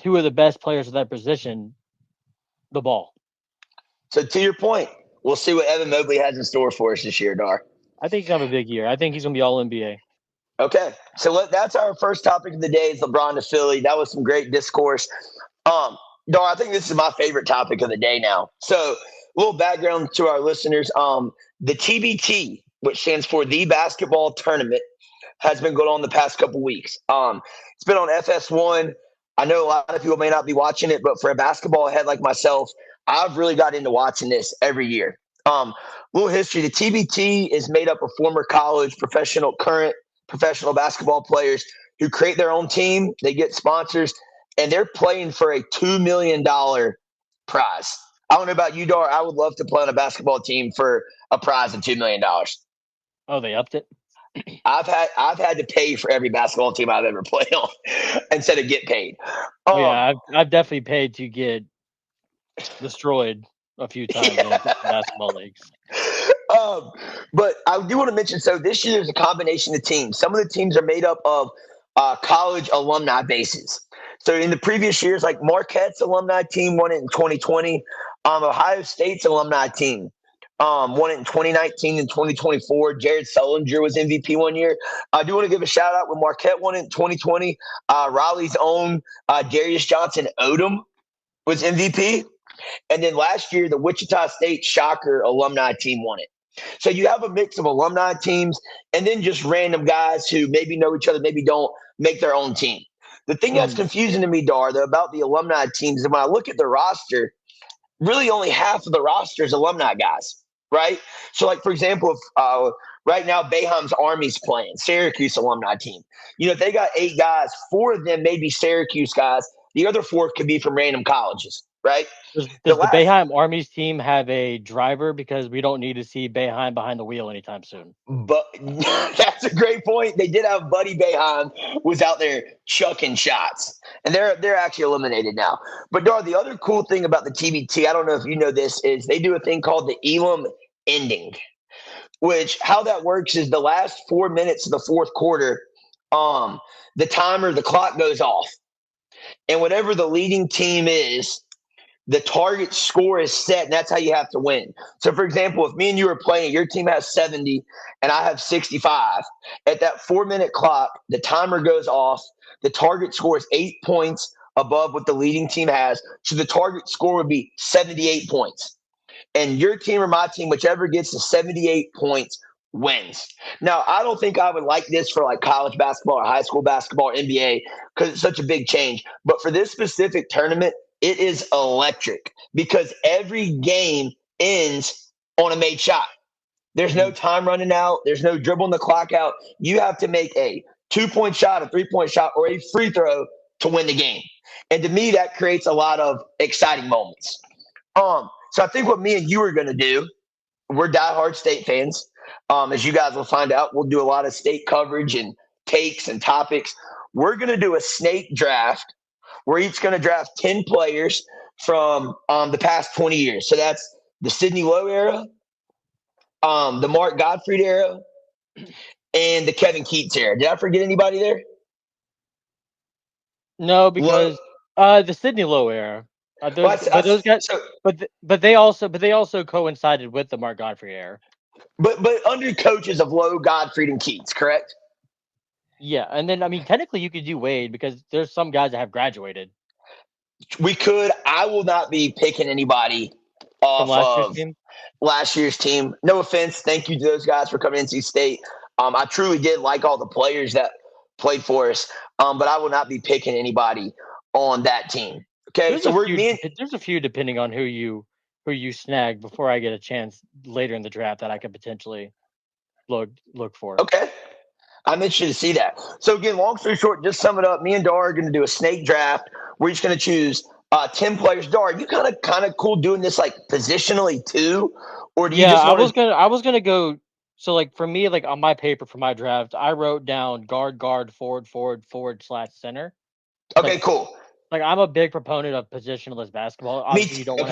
2 of the best players at that position the ball. So to your point, We'll see what Evan Mobley has in store for us this year, Dar. I think he's gonna have a big year. I think he's gonna be all NBA. Okay, so that's our first topic of the day is LeBron to Philly. That was some great discourse. Um, Dar, I think this is my favorite topic of the day now. So, a little background to our listeners. The TBT, which stands for the basketball tournament, has been going on the past couple weeks. It's been on FS1. I know a lot of people may not be watching it, but for a basketball head like myself, I've really got into watching this every year. Little history: the TBT is made up of former college, current professional basketball players who create their own team. They get sponsors, and they're playing for a $2 million prize. I don't know about you, Dar. I would love to play on a basketball team for a prize of $2 million. Oh, they upped it. I've had to pay for every basketball team I've ever played on instead of get paid. Oh yeah, I've definitely paid to get destroyed a few times in basketball leagues. But I do want to mention, so this year there's a combination of teams. Some of the teams are made up of college alumni bases. So in the previous years, like Marquette's alumni team won it in 2020. Ohio State's alumni team won it in 2019 and 2024. Jared Sullinger was MVP one year. I do want to give a shout out when Marquette won it in 2020. Raleigh's own Darius Johnson Odom was MVP. And then last year, the Wichita State Shocker alumni team won it. So you have a mix of alumni teams and then just random guys who maybe know each other, maybe don't, make their own team. The thing that's confusing to me, Dar, though, about the alumni teams, and when I look at the roster, really only half of the roster is alumni guys, right? So, like, for example, if right now Boeheim's Army's playing, Syracuse alumni team. If they got 8 guys, 4 of them may be Syracuse guys. The other 4 could be from random colleges, right? Does the Boeheim Army's team have a driver? Because we don't need to see Boeheim behind the wheel anytime soon. But that's a great point. They did have Buddy Boeheim was out there chucking shots, and they're actually eliminated now. But Dar, the other cool thing about the TBT, I don't know if you know this, is they do a thing called the Elam ending, which how that works is the last 4 minutes of the fourth quarter, the clock goes off, and whatever the leading team is, the target score is set, and that's how you have to win. So, for example, if me and you are playing, your team has 70 and I have 65. At that 4-minute clock, the timer goes off. The target score is 8 points above what the leading team has. So the target score would be 78 points. And your team or my team, whichever gets to 78 points, wins. Now, I don't think I would like this for like college basketball or high school basketball or NBA because it's such a big change. But for this specific tournament, it is electric because every game ends on a made shot. There's no time running out. There's no dribbling the clock out. You have to make a 2-point shot, a 3-point shot, or a free throw to win the game. And to me, that creates a lot of exciting moments. So I think what me and you are going to do, we're diehard State fans. As you guys will find out, we'll do a lot of State coverage and takes and topics. We're going to do a snake draft. We're each going to draft 10 players from the past 20 years. So that's the Sidney Lowe era, the Mark Gottfried era, and the Kevin Keats era. Did I forget anybody there? No, because the Sidney Lowe era. Those guys, but they also coincided with the Mark Gottfried era. But under coaches of Lowe, Gottfried, and Keats, correct? Yeah, and then I mean, technically, you could do Wade because there's some guys that have graduated. We could. I will not be picking anybody off of last year's team. No offense. Thank you to those guys for coming into State. I truly did like all the players that played for us, but I will not be picking anybody on that team. Okay, there's a few depending on who you snag before I get a chance later in the draft that I could potentially look for. Okay. I'm interested to see that. So again, long story short, just sum it up. Me and Dar are going to do a snake draft. We're just going to choose 10 players. Dar, are you kind of cool doing this like positionally too, or do you? Yeah, I was gonna go. So like for me, like on my paper for my draft, I wrote down guard, forward/center. Okay, cool. Like I'm a big proponent of positionless basketball. Obviously, you don't want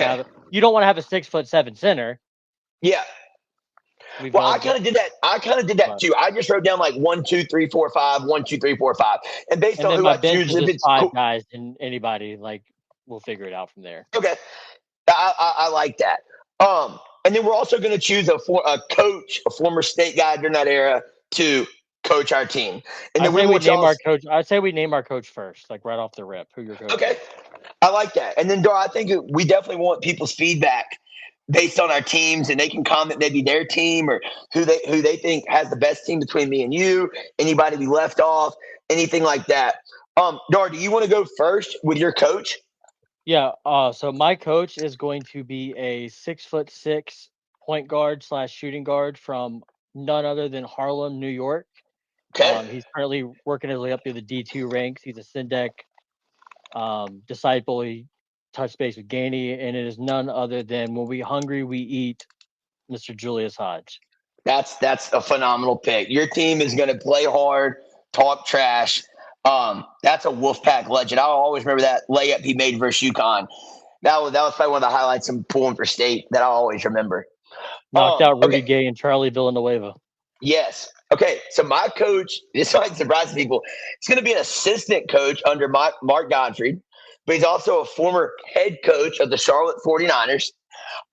to have a 6'7" center. Yeah. Well, I kind of did that too. I just wrote down like 1, 2, 3, 4, 5, 1, 2, 3, 4, 5, and based on who I choose, if it's 5 guys and anybody, like we'll figure it out from there. Okay, I like that. And then we're also going to choose a coach, a former state guy during that era, to coach our team. And I then we say we want name y'all. our coach. I say we name our coach first, like right off the rip, who your coach Okay, is. I like that. And then, Dora, I think we definitely want people's feedback based on our teams, and they can comment maybe their team or who they think has the best team between me and you. Anybody we left off, anything like that. Dora, do you want to go first with your coach? Yeah. So my coach is going to be a 6'6" point guard slash shooting guard from none other than Harlem, New York. Okay, He's currently working his way up through the D2 ranks. He's a Syndec disciple. He touched base with Gainey, and it is none other than when we hungry, we eat Mr. Julius Hodge. that's a phenomenal pick. Your team is going to play hard, talk trash. That's a Wolfpack legend. I'll always remember that layup he made versus UConn. That was probably one of the highlights in pulling for state that I'll always remember. Knocked out Okay. Rudy Gay and Charlie Villanueva. Yes. Okay. So my coach, this might surprise people. He's going to be an assistant coach under Mark Godfrey, but he's also a former head coach of the Charlotte 49ers.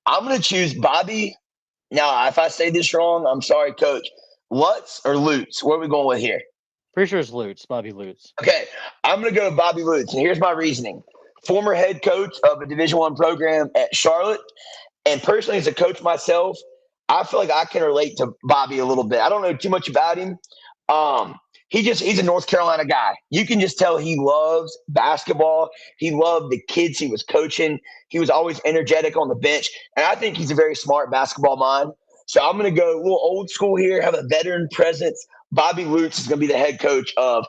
I'm going to choose Bobby. Now, if I say this wrong, I'm sorry, coach. Lutz or Lutz? Where are we going with here? Pretty sure it's Lutz, Bobby Lutz. Okay. I'm going to go with Bobby Lutz. And here's my reasoning. Former head coach of a Division I program at Charlotte. And personally, as a coach myself, I feel like I can relate to Bobby a little bit. I don't know too much about him. He's a North Carolina guy. You can just tell he loves basketball. He loved the kids he was coaching. He was always energetic on the bench. And I think he's a very smart basketball mind. So I'm going to go a little old school here, have a veteran presence. Bobby Lutz is going to be the head coach of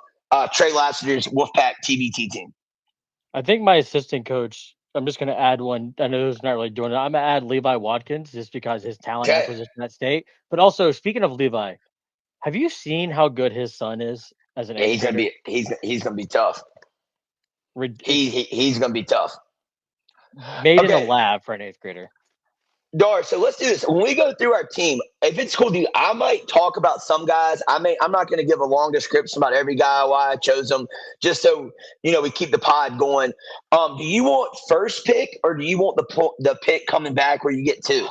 Trey Lassiter's Wolfpack TBT team. I think my assistant coach, I'm just going to add one. I know who's not really doing it. I'm going to add Levi Watkins just because his talent Okay. acquisition at state. But also, speaking of Levi, have you seen how good his son is as an Yeah, eighth grader? he's gonna be tough. He's gonna be tough. Made in a Okay, lab for an eighth grader. Dar. So let's do this. When we go through our team, if it's cool, dude, I might talk about some guys. I'm not going to give a long description about every guy, why I chose them, just so we keep the pod going. Do you want first pick or do you want the pick coming back where you get two?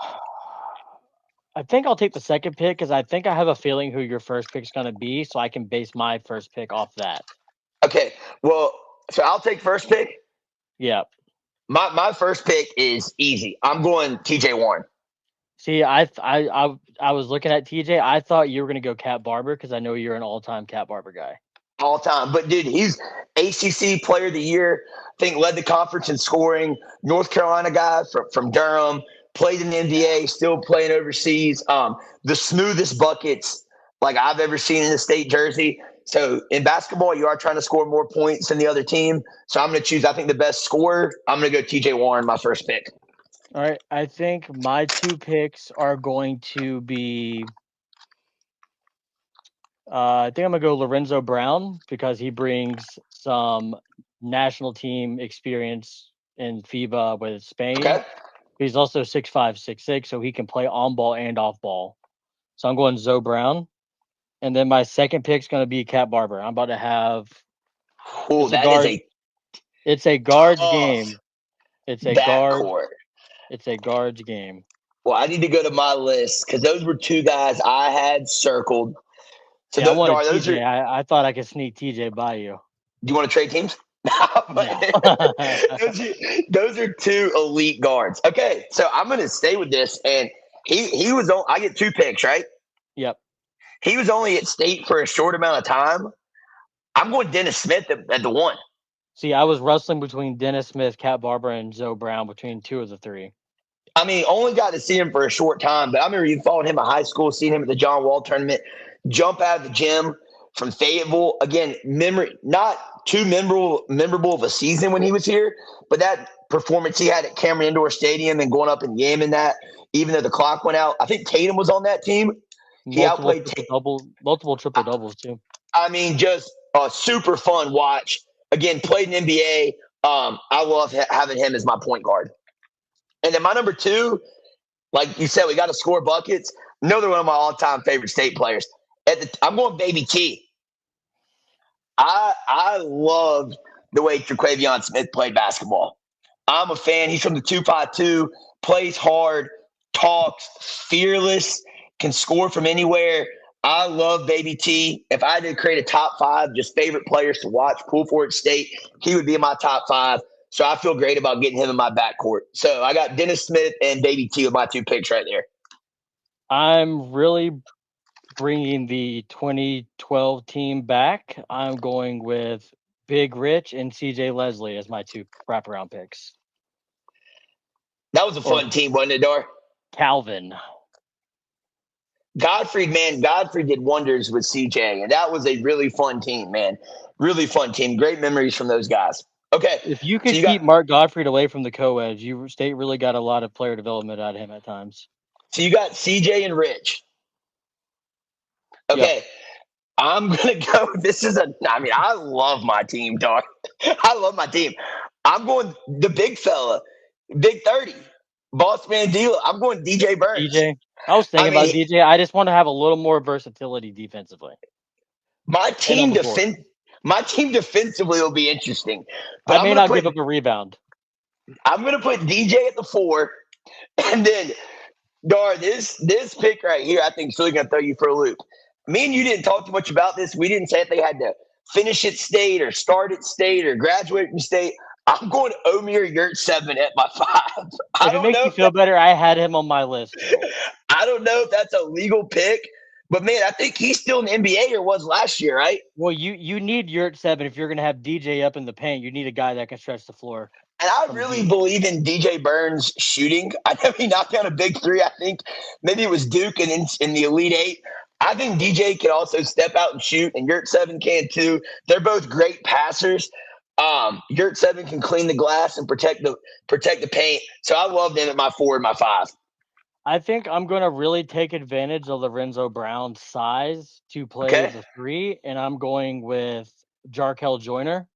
I think I'll take the second pick because I think I have a feeling who your first pick is going to be, so I can base my first pick off that. Okay. Well, so I'll take first pick. Yeah. My first pick is easy. I'm going TJ Warren. See, I was looking at TJ. I thought you were going to go Cat Barber because I know you're an all-time Cat Barber guy. All time. But, dude, he's ACC Player of the Year. I think led the conference in scoring. North Carolina guy from Durham. Played in the NBA, still playing overseas. The smoothest buckets like I've ever seen in a state jersey. So in basketball, you are trying to score more points than the other team. So I'm going to choose, I think, the best scorer. I'm going to go TJ Warren, my first pick. All right. I think my two picks are going to be I think I'm going to go Lorenzo Brown because he brings some national team experience in FIBA with Spain. Okay. He's also 6'5", 6'6", so he can play on ball and off ball. So I'm going Zoe Brown. And then my second pick is going to be Cat Barber. I'm about to have Oh, that is a it's a guards tough game. It's a backcourt. It's a guards game. Well, I need to go to my list because those were two guys I had circled. So Yeah, I wanted those TJ. are. I thought I could sneak TJ by you. Do you want to trade teams? No. those are two elite guards. Okay, so I'm going to stay with this, and he was on. I get two picks, right? Yep. He was only at state for a short amount of time. I'm going Dennis Smith at the one. See, I was wrestling between Dennis Smith, Cat Barber, and Zoe Brown between two of the three. I mean, only got to see him for a short time, but I remember you followed him in high school, seeing him at the John Wall tournament, jump out of the gym from Fayetteville. Again, not too memorable of a season when he was here, but that performance he had at Cameron Indoor Stadium and going up and yamming that, even though the clock went out. I think Tatum was on that team. He outplayed multiple triple doubles too. I mean, just a super fun watch. Again, played in NBA. I love having him as my point guard. And then my number two, like you said, we got to score buckets. Another one of my all-time favorite state players. I'm going Baby T. I loved the way Traquavion Smith played basketball. I'm a fan. He's from the 252, plays hard, talks, fearless, can score from anywhere. I love Baby T. If I had to create a top 5, just favorite players to watch, Pool Ford State, he would be in my top 5. So I feel great about getting him in my backcourt. So I got Dennis Smith and Baby T with my 2 picks right there. I'm really bringing the 2012 team back. I'm going with Big Rich and CJ Leslie as my 2 wraparound picks. That was a fun team, wasn't it, Dar? Calvin. Godfrey did wonders with CJ, and that was a really fun team, man. Really fun team. Great memories from those guys. Okay, If you so could keep Mark Gottfried away from the co-eds, State really got a lot of player development out of him at times. So you got CJ and Rich. Okay, yep. I'm going to go. I love my team, dog. I love my team. I'm going the big fella, Big 30, Boss Man Dealer. I'm going DJ Burns. DJ. I was thinking about DJ. I just want to have a little more versatility defensively. My team defensively will be interesting. But I may not give up a rebound. I'm going to put DJ at the 4, and then Dar, this pick right here, I think is really going to throw you for a loop. Me and you didn't talk too much about this. We didn't say if they had to finish at State or start at State or graduate from State. I'm going Omer Yurtseven at my 5. If it makes you feel better, I had him on my list. I don't know if that's a legal pick, but man, I think he's still in the NBA or was last year, right? Well, you need Yurtseven if you're going to have DJ up in the paint. You need a guy that can stretch the floor. And I really believe in DJ Burns shooting. I know he knocked down a big 3. I think maybe it was Duke and in the Elite 8. I think DJ can also step out and shoot, and Yurtseven can too. They're both great passers. Yurtseven can clean the glass and protect the paint. So I love them at my 4 and my 5. I think I'm going to really take advantage of Lorenzo Brown's size to play the 3, and I'm going with Jarkel Joyner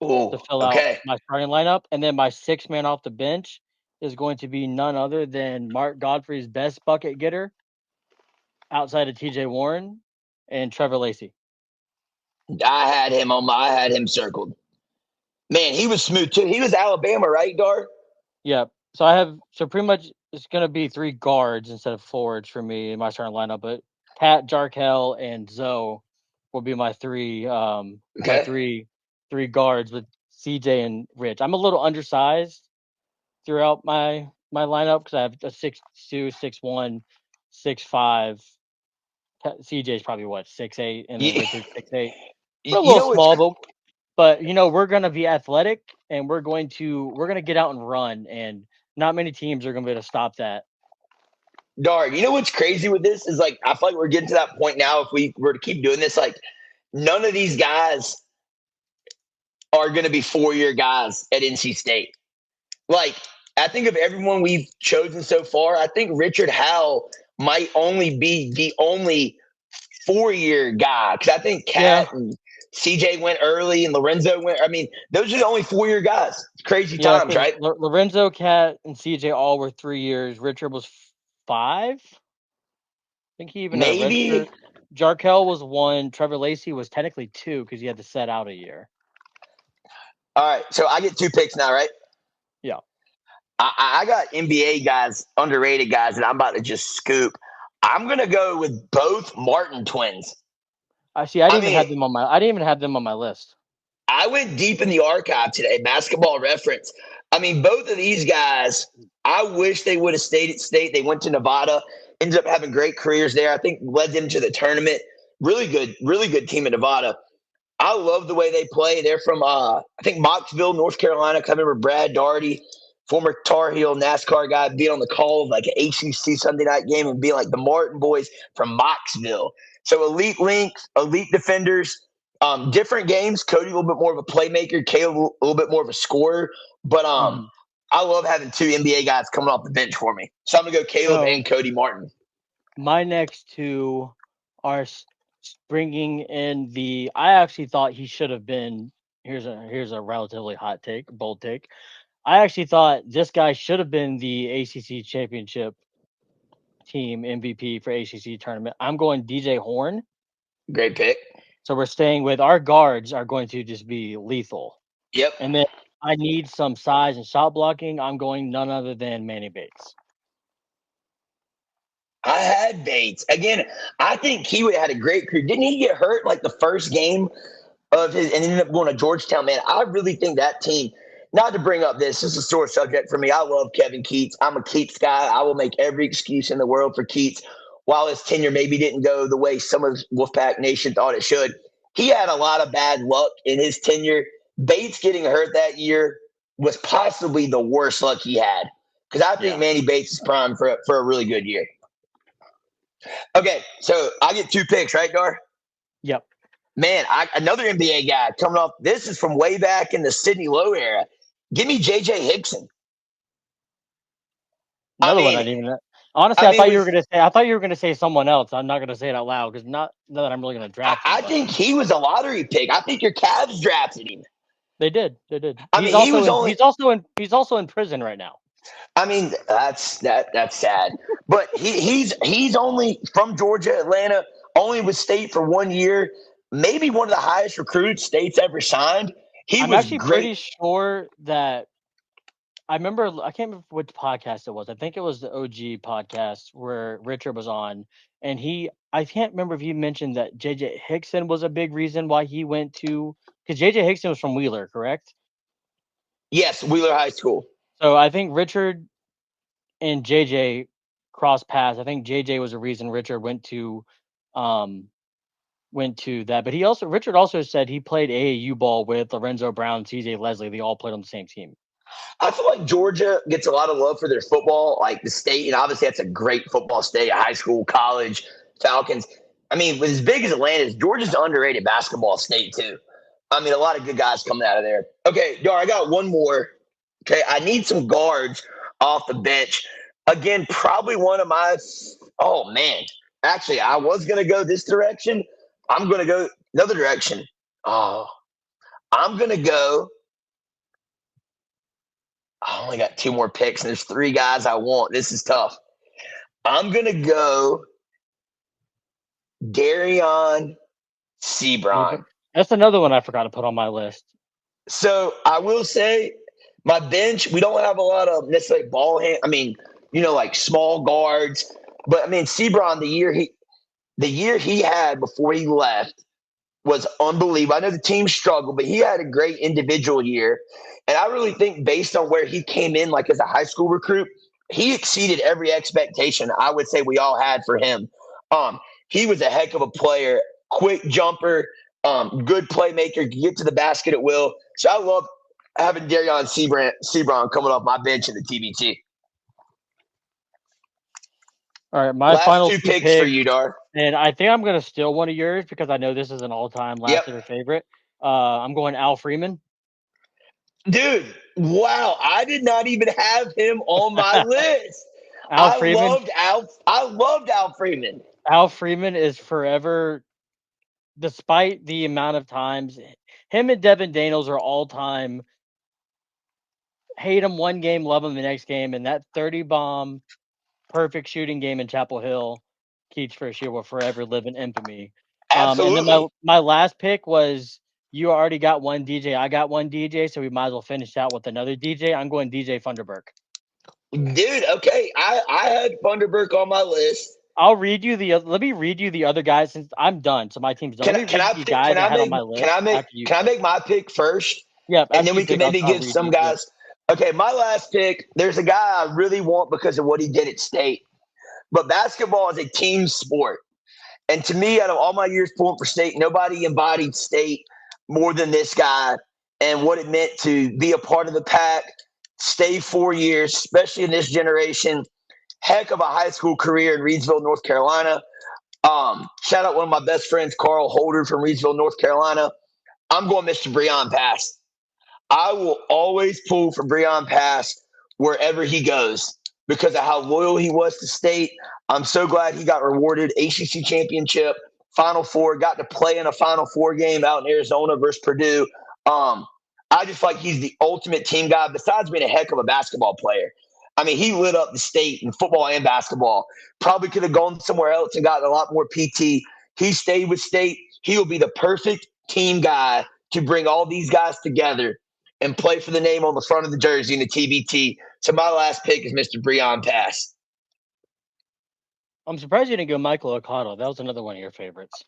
to fill out my starting lineup. And then my 6th man off the bench is going to be none other than Mark Godfrey's best bucket getter outside of TJ Warren and Trevor Lacey. I had him circled. Man, he was smooth too. He was Alabama, right, Dar? Yeah. So pretty much it's going to be 3 guards instead of forwards for me in my starting lineup. But Pat, Jarkel, and Zoe will be my 3 my three guards with CJ and Rich. I'm a little undersized throughout my lineup because I have a 6'2", 6'1", 6'5". CJ's probably 6'8", and then Richard's 6'8". We're a little small, but we're gonna be athletic, and we're gonna get out and run, and not many teams are gonna be able to stop that. Dar, you know what's crazy with this is I feel like we're getting to that point now. If we were to keep doing this, none of these guys are going to be 4-year guys at NC State. I think of everyone we've chosen so far, I think Richard Howell might only be the only 4-year guy because I think Cat and CJ went early and Lorenzo went. I mean, those are the only 4-year guys. It's crazy times, right? Lorenzo, Cat, and CJ all were 3 years. Richard was 5. I think he even had a redshirt. Jarkel was 1. Trevor Lacey was technically 2 because he had to set out a year. All right, so I get 2 picks now, right? Yeah. I got NBA guys, underrated guys, that I'm about to just scoop. I'm gonna go with both Martin twins. I didn't even have them on my list. I went deep in the archive today, Basketball Reference. I mean, both of these guys, I wish they would have stayed at State. They went to Nevada, ended up having great careers there. I think led them to the tournament. Really good team in Nevada. I love the way they play. They're from, I think, Mocksville, North Carolina. I remember Brad Daugherty, former Tar Heel NASCAR guy, being on the call of an ACC Sunday night game and being the Martin boys from Mocksville. So elite links, elite defenders, different games. Cody a little bit more of a playmaker, Caleb a little bit more of a scorer. But I love having 2 NBA guys coming off the bench for me. So I'm going to go Caleb and Cody Martin. My next 2 are bringing in I actually thought he should have been – here's a relatively bold take. I actually thought this guy should have been the ACC championship team MVP for ACC tournament. I'm going DJ Horn. Great pick. So we're staying with our guards are going to just be lethal. Yep. And then I need some size and shot blocking. I'm going none other than Manny Bates. I had Bates. Again, I think he would have had a great career. Didn't he get hurt like the first game of his and ended up going to Georgetown? Man, I really think that team, not to bring up this is a sore subject for me. I love Kevin Keats. I'm a Keats guy. I will make every excuse in the world for Keats. While his tenure maybe didn't go the way some of Wolfpack Nation thought it should, he had a lot of bad luck in his tenure. Bates getting hurt that year was possibly the worst luck he had. Because I think Manny Bates is primed for a really good year. Okay, so I get 2 picks, right, Dar? Yep. Man, another NBA guy coming off. This is from way back in the Sidney Lowe era. Give me J.J. Hickson. Another one I didn't even. Honestly, I thought you were gonna say. I thought you were gonna say someone else. I'm not gonna say it out loud because not that I'm really gonna draft him. I think he was a lottery pick. I think your Cavs drafted him. They did. They did. I mean, he's also in prison right now. I mean, that's sad. But he's only from Georgia, Atlanta, only with State for 1 year. Maybe one of the highest recruits State's ever signed. I'm actually pretty sure that I can't remember which podcast it was. I think it was the OG podcast where Richard was on, and I can't remember if he mentioned that JJ Hickson was a big reason why he went to, because JJ Hickson was from Wheeler, correct? Yes, Wheeler High School. So I think Richard and JJ crossed paths. I think JJ was a reason Richard went to that. But Richard also said he played AAU ball with Lorenzo Brown, CJ Leslie. They all played on the same team. I feel like Georgia gets a lot of love for their football, like the state, and obviously that's a great football state, high school, college, Falcons. I mean, as big as Atlanta is, Georgia's an underrated basketball state too. I mean, a lot of good guys coming out of there. Okay, Dar, I got one more. Okay, I need some guards off the bench. Again, probably one of my – oh, man. Actually, I was going to go this direction. I'm going to go another direction. Oh, I'm going to go – I only got 2 more picks, and there's 3 guys I want. This is tough. I'm going to go Darion Sebron. That's another one I forgot to put on my list. So I will say my bench, we don't have a lot of necessarily ball hand. I mean, like small guards. But I mean, Sebron, the year he had before he left was unbelievable. I know the team struggled, but he had a great individual year. And I really think based on where he came in, like as a high school recruit, he exceeded every expectation I would say we all had for him. He was a heck of a player, quick jumper, good playmaker, get to the basket at will. So I love having Darion Sebron coming off my bench in the TBT. All right, my final 2 picks for you, Dar. And I think I'm going to steal one of yours because I know this is an all-time last hitter favorite. I'm going Al Freeman. Dude, wow. I did not even have him on my list. I loved Al Freeman. Al Freeman is forever, despite the amount of times, him and Devin Daniels are all-time, hate him one game, love him the next game, and that 30-bomb perfect shooting game in Chapel Hill, Keats for sure will forever live in infamy. Absolutely. And then my last pick was, you already got one DJ, I got one DJ, so we might as well finish out with another DJ. I'm going DJ Funderburk. Dude, okay. I had Funderburk on my list. Let me read you the other guys since I'm done. So my team's done. Can I make my pick first? Yeah. And then we can maybe give some guys. Okay, my last pick, there's a guy I really want because of what he did at State. But basketball is a team sport. And to me, out of all my years pulling for State, nobody embodied State more than this guy and what it meant to be a part of the pack, stay 4 years, especially in this generation. Heck of a high school career in Reidsville, North Carolina. Shout out one of my best friends, Carl Holder from Reidsville, North Carolina. I'm going Mr. Breon Pass. I will always pull for Breon Pass wherever he goes because of how loyal he was to State. I'm so glad he got rewarded ACC championship, Final Four, got to play in a Final Four game out in Arizona versus Purdue. I just like he's the ultimate team guy besides being a heck of a basketball player. I mean, he lit up the state in football and basketball. Probably could have gone somewhere else and gotten a lot more PT. He stayed with State. He will be the perfect team guy to bring all these guys together and play for the name on the front of the jersey in the TBT. So my last pick is Mr. Breon Pass. I'm surprised you didn't go Michael Ocado. That was another one of your favorites.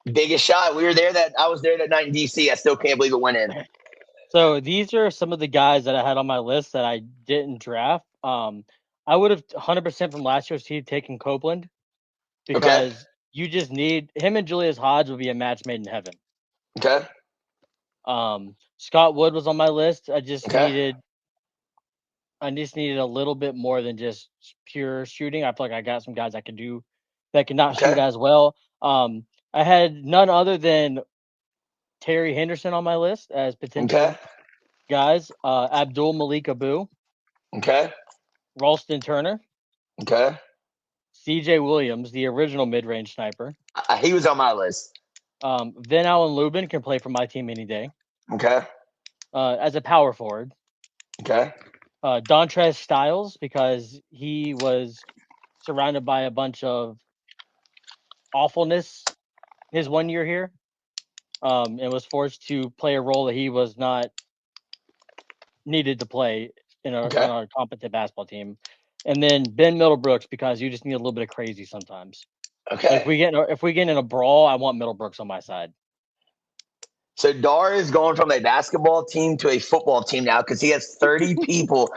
Biggest shot. I was there that night in DC. I still can't believe it went in. So these are some of the guys that I had on my list that I didn't draft. I would have 100% from last year's team taken Copeland Okay. because you just need him and Julius Hodge will be a match made in heaven. Okay. Scott Wood was on my list. Okay. I just needed a little bit more than just pure shooting. I feel like I got some guys that can not shoot Okay. as well. I had none other than Terry Henderson on my list as Okay. potential guys. Abdul Malik Abu, Okay. Ralston Turner, Okay. C.J. Williams, the original mid-range sniper. He was on my list. Then Allen Lubin can play for my team any day Okay. as a power forward. Okay. Dontrez Styles because he was surrounded by a bunch of awfulness his 1 year here, and was forced to play a role that he was not needed to play Okay. on a competent basketball team. And then Ben Middlebrooks because you just need a little bit of crazy sometimes. Like Okay. if we get in a brawl, I want Middlebrooks on my side. So Dar is going from a basketball team to a football team now because he has 30 people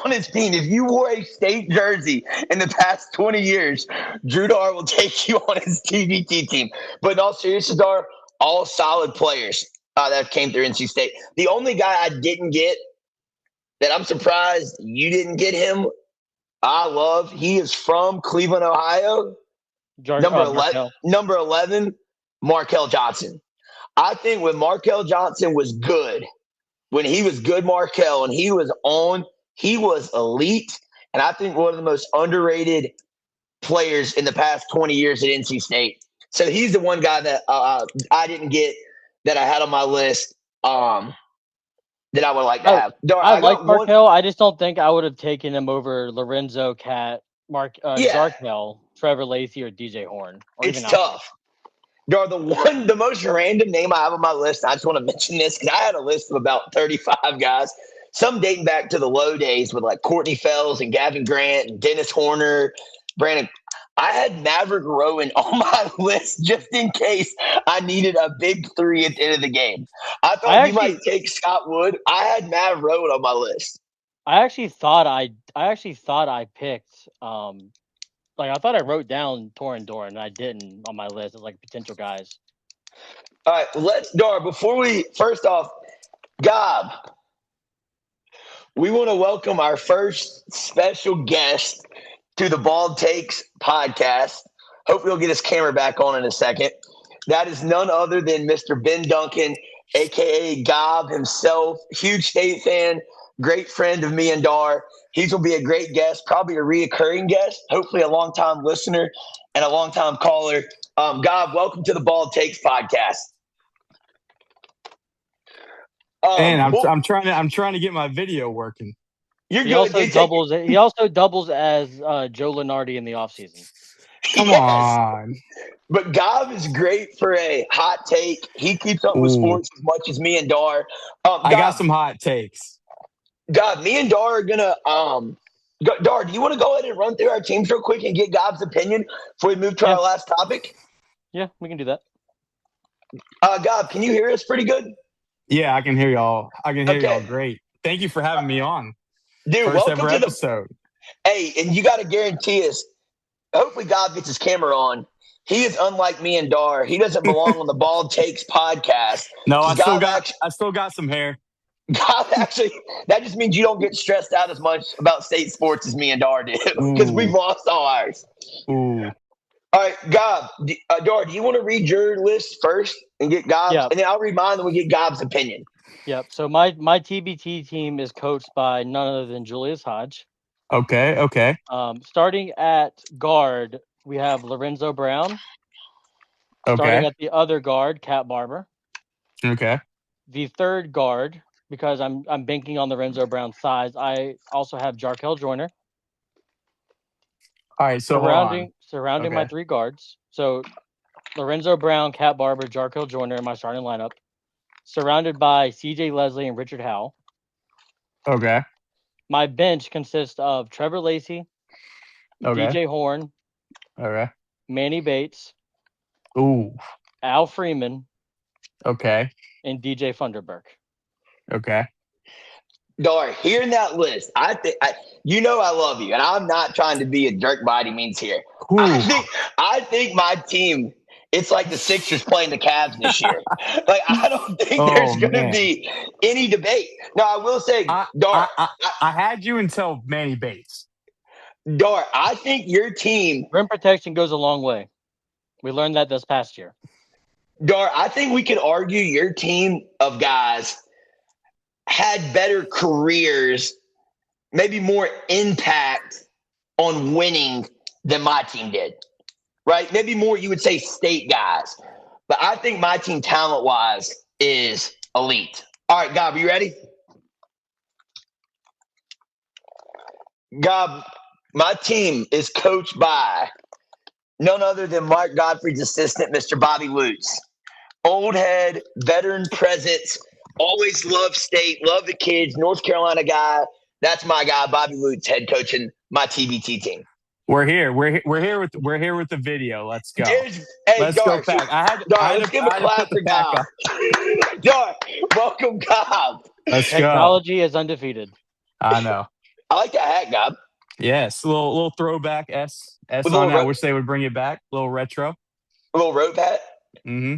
on his team. If you wore a state jersey in the past 20 years, Drew Dar will take you on his TBT team. But in all seriousness, Dar, all solid players that came through NC State. The only guy I didn't get that I'm surprised you didn't get him, he is from Cleveland, Ohio. Jarkel. Number 11, Markel Johnson. I think when Markel Johnson was good, when he was good, Markel, and he was elite. And I think one of the most underrated players in the past 20 years at NC State. So he's the one guy that I didn't get that I had on my list that I would like to have. I I like got one. Markel. I just don't think I would have taken him over Lorenzo, Cat, Yeah, Zarkel, Trevor Lacey, or DJ Horn, or even it's Alfred. tough. The most random name I have on my list, I just want to mention this because I had a list of about 35 guys, some dating back to the low days with like Courtney Fells and Gavin Grant and Dennis Horner, Brandon. I had Maverick Rowan on my list just in case I needed a big three at the end of the game. I thought you might take Scott Wood. I had Mav Rowan on my list. I actually thought I picked like I thought I wrote down Torin Doran and I didn't on my list of like potential guys. All right, first off, Gob, we want to welcome our first special guest to the Bald Takes podcast. Hope he'll get his camera back on in a second. That is none other than Mr. Ben Duncan, aka Gob himself, huge state fan, great friend of me and Dar. He's going to be a great guest, probably a reoccurring guest, hopefully a long-time listener and a long-time caller. Gob, welcome to the Bald Takes podcast. And I'm trying to get my video working. You're he good. He also doubles as Joe Lenardi in the offseason. Come on. But Gob is great for a hot take. He keeps up with sports as much as me and Dar. I got some hot takes. Gob, me and Dar are gonna Dar, do you want to go ahead and run through our teams real quick and get Gob's opinion before we move to our last topic? Yeah, we can do that. Gob, can you hear us pretty good? Yeah, I can hear y'all. Y'all great. Thank you for having me on. Dude, first ever episode. Hey, and you got to guarantee us, hopefully Gob gets his camera on. He is unlike me and Dar. He doesn't belong on the Bald Takes podcast. No, I still got some hair. Gob actually, that just means you don't get stressed out as much about state sports as me and Dar do because we've lost all ours. Ooh. All right, Gob, Dar, do you want to read your list first and get Gob's? Yep. And then I'll read mine and we get Gob's opinion. Yep. So my TBT team is coached by none other than Julius Hodge. Okay. Starting at guard, we have Lorenzo Brown. Okay. Starting at the other guard, Cat Barber. Okay. The third guard, because I'm banking on Lorenzo Brown's size, I also have Jarkel Joyner. All right, so surrounding my three guards. So Lorenzo Brown, Cat Barber, Jarkel Joyner in my starting lineup. Surrounded by CJ Leslie and Richard Howell. Okay. My bench consists of Trevor Lacey, DJ Horn, Okay. Manny Bates, Ooh. Al Freeman, Okay. and DJ Funderburk. Okay. Dar, hearing that list, I think I love you, and I'm not trying to be a jerk by any means here. Ooh. I think my team. It's like the Sixers playing the Cavs this year. Like I don't think there's going to be any debate. Now I will say, Dar, I had you until Manny Bates. Dar, I think your team. Rim protection goes a long way. We learned that this past year. Dar, I think we could argue your team of guys had better careers, maybe more impact on winning than my team did. Right? Maybe more, you would say, state guys. But I think my team, talent-wise, is elite. All right, Gob, you ready? Gob, my team is coached by none other than Mark Godfrey's assistant, Mr. Bobby Lutz. Old head, veteran presence, always loved state, love the kids, North Carolina guy. That's my guy, Bobby Lutz, head coaching my TBT team. We're here with the video. Let's go. Let's go back. Let's give a clap for Gob. Dar, welcome, Gob. Let's Technology is undefeated. I know. I like that hat, Gob. Yes, a little throwback S on that. I wish they would bring it back. A little retro. A little rope hat. Mm-hmm.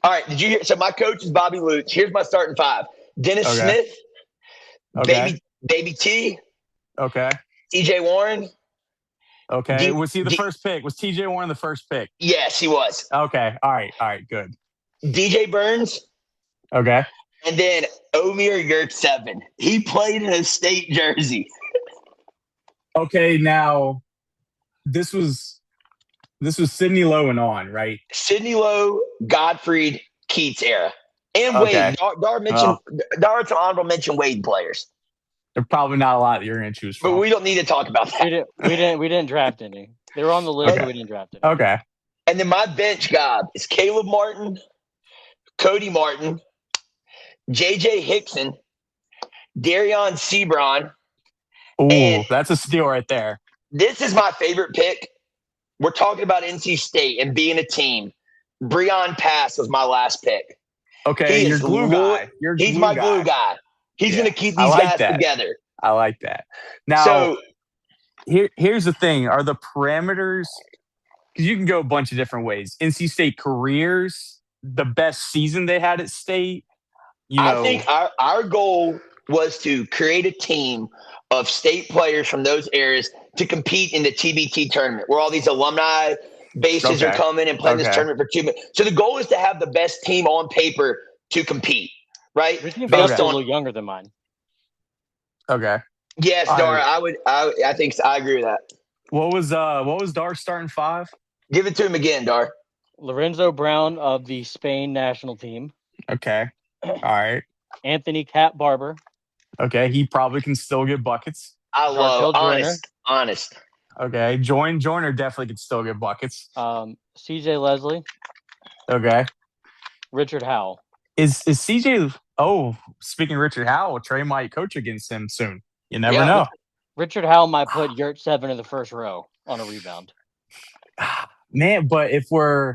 All right. Did you hear? So my coach is Bobby Lutz. Here's my starting five: Dennis Smith, Baby T, TJ Warren. Okay. Was he the first pick? Was TJ Warren the first pick? Yes, he was. Okay. All right. Good. DJ Burns. Okay. And then Omer Yurtseven. He played in a state jersey. Okay. Now, this was Sidney Lowe and on, right? Sidney Lowe, Godfrey, Keats era. And Wade. Dar mentioned Dar's honorable mention Wade players. There's probably not a lot that you're going to choose from. But we don't need to talk about that. We didn't draft any. They were on the list, but we didn't draft any. Okay. And then my bench, Gob, is Caleb Martin, Cody Martin, JJ Hickson, Darion Sebron. Ooh, that's a steal right there. This is my favorite pick. We're talking about NC State and being a team. Breon Pass was my last pick. Okay, your glue guy. He's my glue guy. He's going to keep these guys together. I like that. Now, here's the thing. Are the parameters – because you can go a bunch of different ways. NC State careers, the best season they had at State. I think our goal was to create a team of state players from those eras to compete in the TBT tournament where all these alumni bases are coming and playing this tournament for 2 minutes. So the goal is to have the best team on paper to compete. Right? Your team's a little younger than mine. Okay. Yes, Dar. I think I agree with that. What was Dar's starting five? Give it to him again, Dar. Lorenzo Brown of the Spain national team. Okay. All right. Anthony Cat Barber. Okay. He probably can still get buckets. I love honest. Okay. Joyner definitely can still get buckets. CJ Leslie. Okay. Richard Howell. Is CJ? Oh, speaking of Richard Howell, Trey might coach against him soon. You never know. Richard Howell might put Yurtseven in the first row on a rebound. Man, but if we're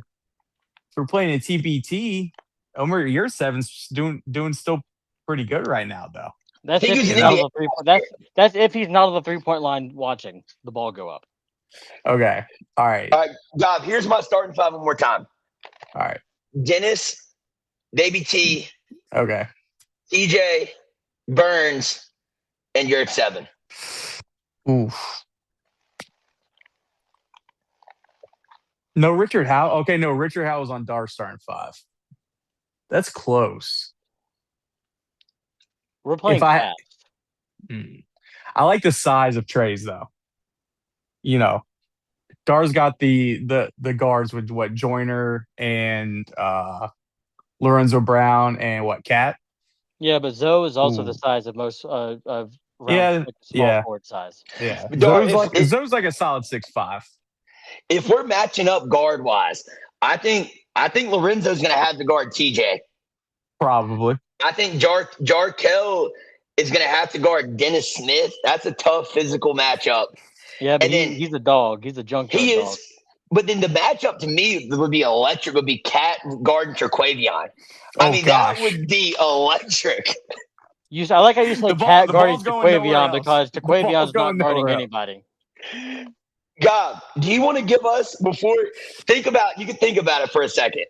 playing a TBT, Omer Yurtseven's doing still pretty good right now, though. That's if he's not on the that's if he's not on the 3-point line watching the ball go up. Okay. All right. Gob, here's my starting five one more time. All right. Dennis, Baby T. Okay. TJ, Burns, and Yurtseven. Oof. No, Richard Howell. Okay, no, Richard Howell was on Dar's starting five. That's close. We're playing fast. I like the size of Trey's, though. Dar's got the guards with what, Joyner and Lorenzo Brown and what, Cat? Yeah, but Zoe is also the size of most of small forward size. Yeah, Zoe's like a solid 6'5". If we're matching up guard wise, I think Lorenzo's going to have to guard TJ. Probably. I think Jarkel is going to have to guard Dennis Smith. That's a tough physical matchup. Yeah, but he's a dog. He's a junkyard dog. But then the matchup to me would be electric. Would be Cat guarding Terquavion. That would be electric. I like how you said Cat guarding Terquavion because Terquavion's not guarding anybody. God, do you want to give us you can think about it for a second.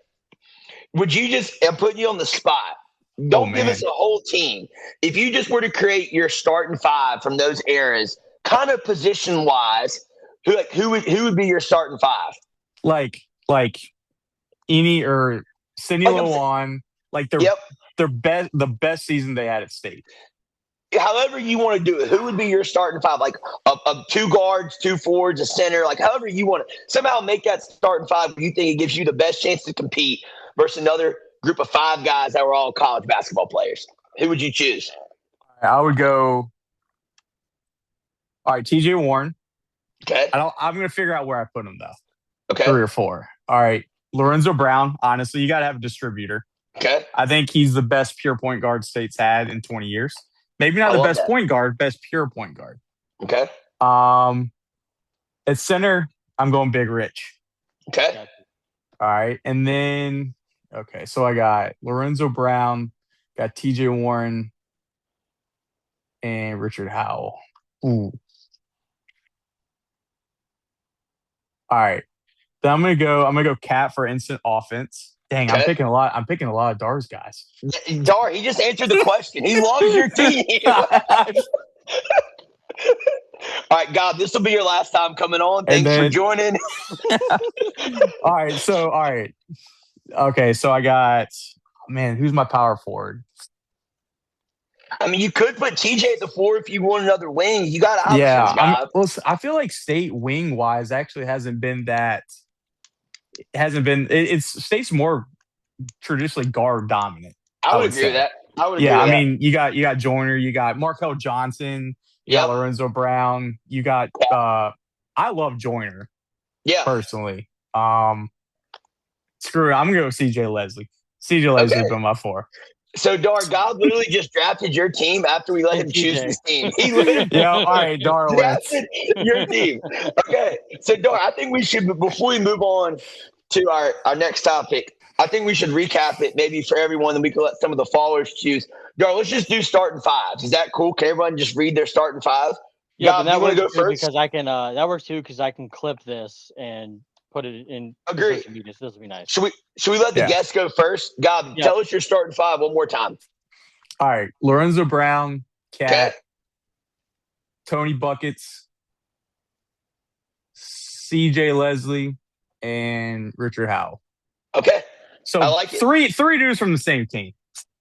Would you just, I'm putting you on the spot. Don't give us a whole team. If you just were to create your starting five from those eras, kind of position wise, who would be your starting five? Like Eni or Sidney Lewan, the best season they had at State. However you want to do it, who would be your starting five? Like two guards, two forwards, a center, like however you want to somehow make that starting five. You think it gives you the best chance to compete versus another group of five guys that were all college basketball players. Who would you choose? I would go. All right, TJ Warren. Okay. I'm going to figure out where I put him though. Okay. 3 or 4. All right, Lorenzo Brown. Honestly, you got to have a distributor. Okay. I think he's the best pure point guard State's had in 20 years. Maybe not the best point guard, best pure point guard. Okay. At center, I'm going Big Rich. Okay. All right. And then, so I got Lorenzo Brown, got TJ Warren, and Richard Howell. Ooh. All right. Then I'm gonna go Cat for instant offense. Dang, okay. I'm picking a lot of Dar's guys. Dar, he just answered the question. He loves your team. All right, God, this will be your last time coming on. Thanks for joining. All right. Okay, so I got who's my power forward? You could put TJ at the 4 if you want another wing. You got options, God. I feel like State wing wise actually hasn't been that. It hasn't been. It's State's more traditionally guard dominant. I would agree with that. You got Joyner, you got Markel Johnson, you got Lorenzo Brown, you got. I love Joyner. Yeah. Personally, screw it. I'm gonna go with CJ Leslie. CJ Leslie's been my 4. So, Dar, God literally just drafted your team after we let him choose his team. He literally all right, Dar drafted your team. Okay. So, Dar, I think we should, before we move on to our next topic, I think we should recap it maybe for everyone, and we can let some of the followers choose. Dar, let's just do starting fives. Is that cool? Can everyone just read their starting five? Yeah, God, that works go first? Because I can. That works too because I can clip this and put it in social media. So this will be nice. Should we let the guests go first? God, tell us your starting five one more time. All right. Lorenzo Brown, Cat, Tony Buckets, CJ Leslie, and Richard Howell. Okay. So I like it. Three dudes from the same team.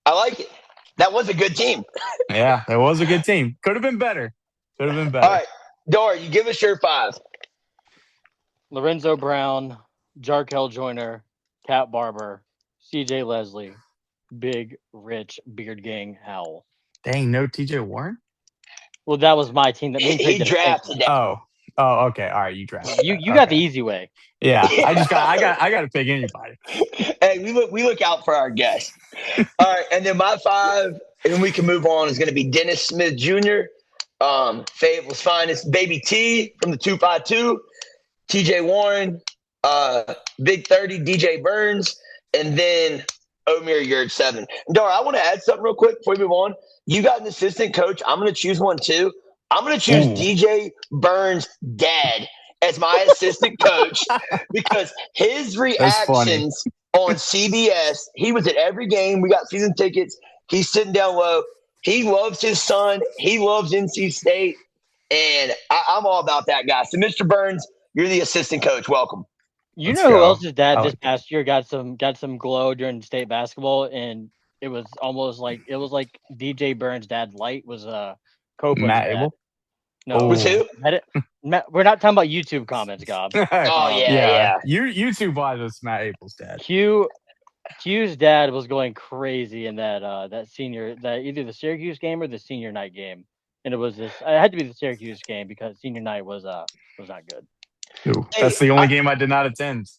I like it. That was a good team. Yeah, that was a good team. Could have been better. All right. Dar, you give us your 5. Lorenzo Brown, Jarkel Joyner, Cat Barber, CJ Leslie, Big Rich Beard Gang Howell. Dang, no TJ Warren? Well, that was my team. That he drafted that. Oh, okay. All right, you drafted. You got the easy way. Yeah, I got to pick anybody. Hey, we look out for our guests. All right, and then my 5, and then we can move on, is going to be Dennis Smith Jr., Fayetteville's finest, Baby T from the 252, TJ Warren, Big 30, DJ Burns, and then Omer Yurt 7. Dar, I want to add something real quick before we move on. You got an assistant coach. I'm going to choose one too. I'm going to choose DJ Burns' dad as my assistant coach because his reactions on CBS, he was at every game. We got season tickets. He's sitting down low. He loves his son. He loves NC State. And I'm all about that guy. So, Mr. Burns, you're the assistant coach. Welcome. You know who else's dad this past year got some glow during state basketball, and it was almost like DJ Burns' dad light was Copeland's Matt dad. Abel? No, was who? We're not talking about YouTube comments, Gob. Yeah. YouTube wise, it's Matt Abel's dad. Q's dad was going crazy in that either the Syracuse game or the senior night game, and it had to be the Syracuse game because senior night was not good. Ooh, that's the only game I did not attend.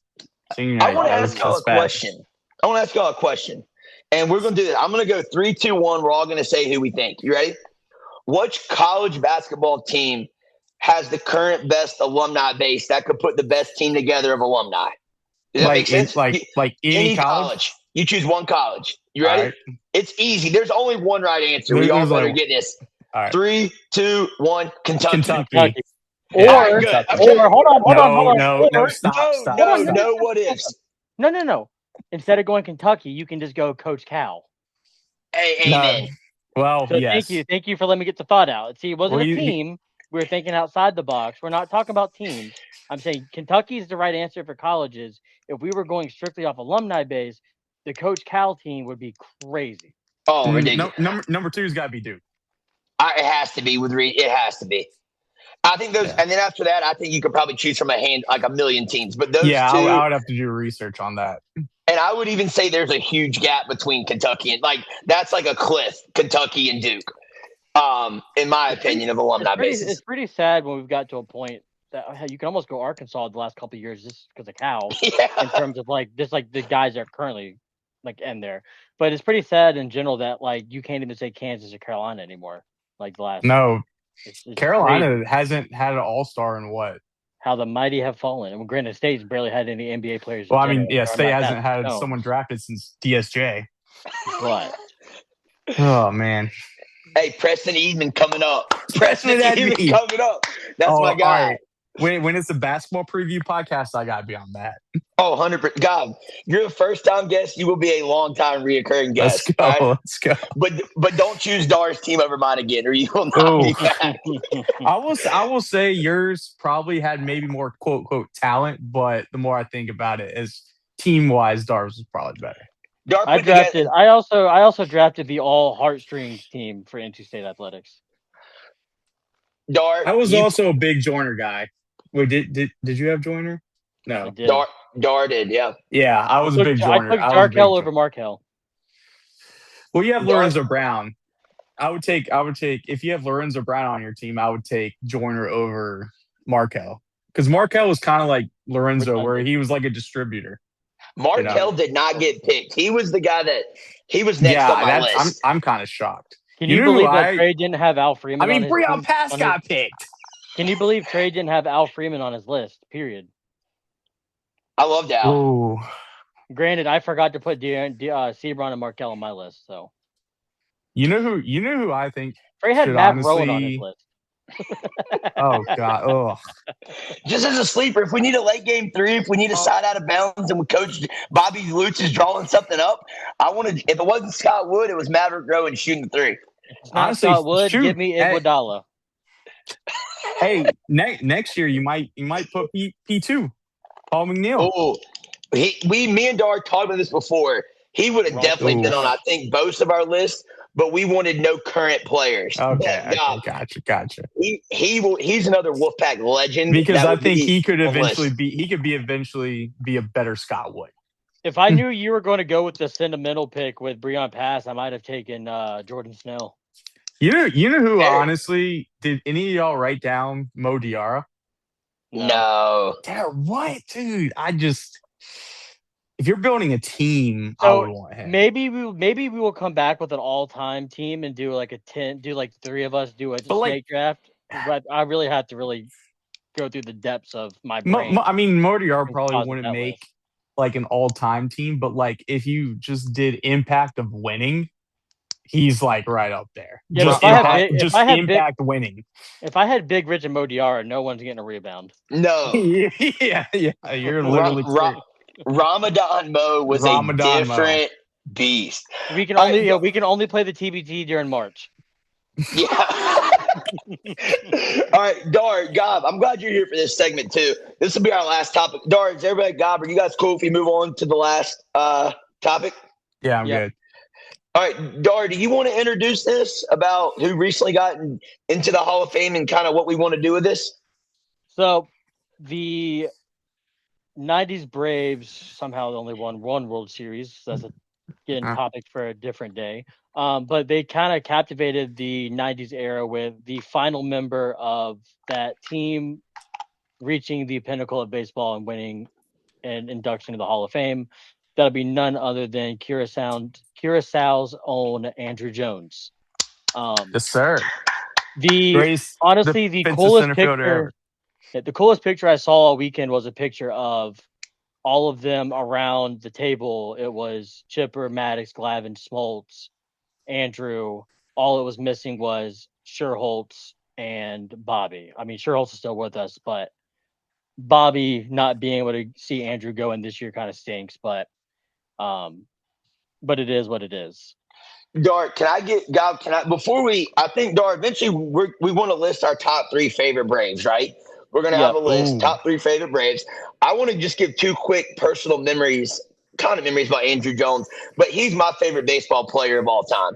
Senior night. I want to ask y'all a question. And we're going to do that. I'm going to go 3, 2, 1. We're all going to say who we think. You ready? Which college basketball team has the current best alumni base that could put the best team together of alumni. Does that make sense? Like any college? You choose one college. You All ready? right. It's easy. There's only one right answer. We all better get this. All right. 3, 2, 1. Kentucky. Or, good. Or hold on. No, stop. No what ifs. No. Instead of going Kentucky, you can just go Coach Cal. Hey, amen. Well, so yes. Thank you for letting me get the thought out. See, it wasn't a team. We were thinking outside the box. We're not talking about teams. I'm saying Kentucky is the right answer for colleges. If we were going strictly off alumni base, the Coach Cal team would be crazy. Oh, ridiculous. Number 2's got to be Duke. It has to be with Reed. It has to be. I think those, and then after that, I think you could probably choose from a million teams. But those two, I would have to do research on that. And I would even say there's a huge gap between Kentucky and that's like a cliff, Kentucky and Duke. In my opinion, of alumni basis. It's pretty sad when we've got to a point that you can almost go Arkansas the last couple of years just because of Cal. Yeah. In terms of the guys that are currently in there. But it's pretty sad in general that you can't even say Kansas or Carolina anymore. The last. No, it's Carolina crazy. Hasn't had an all-star in what? How the mighty have fallen. And Granted State's barely had any NBA players. Well, I mean, State hasn't had someone drafted since DSJ. But. Oh, man. Hey, Preston Edman coming up. Preston Edman coming up. That's my guy. Right. When it's a basketball preview podcast, I got to be on that. Oh, 100%. God, you're a first-time guest. You will be a long-time reoccurring guest. Let's go. But don't choose Dar's team over mine again, or you will not be back. I will say yours probably had maybe more quote talent, but the more I think about it, is team-wise, Dar's was probably better. I also drafted the all heartstrings team for NC State Athletics. Dar, I was also a big Joyner guy. Wait, did you have Joyner? No. Dar did, yeah. Yeah, I was a big Joyner. I took Darkel over Markel. Well, you have Lorenzo Brown. I would take if you have Lorenzo Brown on your team, I would take Joyner over Markel. Because Markel was kind of like Lorenzo, where he was like a distributor. Markel did not get picked. He was the guy that he was next on my list. I'm kind of shocked. Can you believe that Trey didn't have Al Freeman? I mean, Breon Pass got picked. Can you believe Trey didn't have Al Freeman on his list? Period. I loved Al. Ooh. Granted, I forgot to put Sebron and Markel on my list. So, you know who I think Trey had Matt Rowan on his list. Oh God! Oh, just as a sleeper, if we need a late game 3, if we need a side out of bounds, and Coach Bobby Lutz is drawing something up, if it wasn't Scott Wood, it was Maverick Rowan shooting the 3. It's not honestly, Scott Wood. Give me Iguodala. Hey, next year you might put P2, Paul McNeil. Oh, me and Dar talked about this before. He would have definitely been on, I think, both of our lists, but we wanted no current players. Okay, gotcha. He's another Wolfpack legend. Because I think he could eventually be a better Scott Wood. If I knew you were going to go with the sentimental pick with Breon Pass, I might have taken Jordan Snell. You know who honestly did any of y'all write down Mo Diarra? No. What, dude? If you're building a team, I would want him. Maybe we will come back with an all-time team and do like a 10, do like 3 of us do a snake draft. But I really have to go through the depths of my brain. I mean, Mo Diarra probably wouldn't make like an all-time team, but like if you just did impact of winning, he's like right up there. Yeah, impact winning. If I had Big Rich and Mo Diarra, no one's getting a rebound. No. yeah. You're literally Ramadan Mo was a different beast. We can only play the TBT during March. Yeah. All right, Dar, Gob, I'm glad you're here for this segment too. This will be our last topic. Dar, is everybody, Gob, are you guys cool if we move on to the last topic? Yeah, I'm good. All right, Dar, do you want to introduce this about who recently got into the Hall of Fame and kind of what we want to do with this? So, the 90s Braves somehow only won 1 World Series. That's a topic for a different day. But they kind of captivated the 90s era with the final member of that team reaching the pinnacle of baseball and winning an induction to the Hall of Fame. That'll be none other than Curaçao's own Andrew Jones. Yes, sir. Honestly, the coolest picture. The coolest picture I saw all weekend was a picture of all of them around the table. It was Chipper, Maddox, Glavin, Smoltz, Andrew. All it was missing was Sherholtz and Bobby. I mean, Sherholtz is still with us, but Bobby not being able to see Andrew going this year kind of stinks. But it is what it is. Dart, can I get God? Can I before we? I think Dart. Eventually, we want to list our top 3 favorite Braves, right? We're gonna have a list, top 3 favorite Braves. I want to just give 2 quick personal memories, kind of memories about Andrew Jones, but he's my favorite baseball player of all time.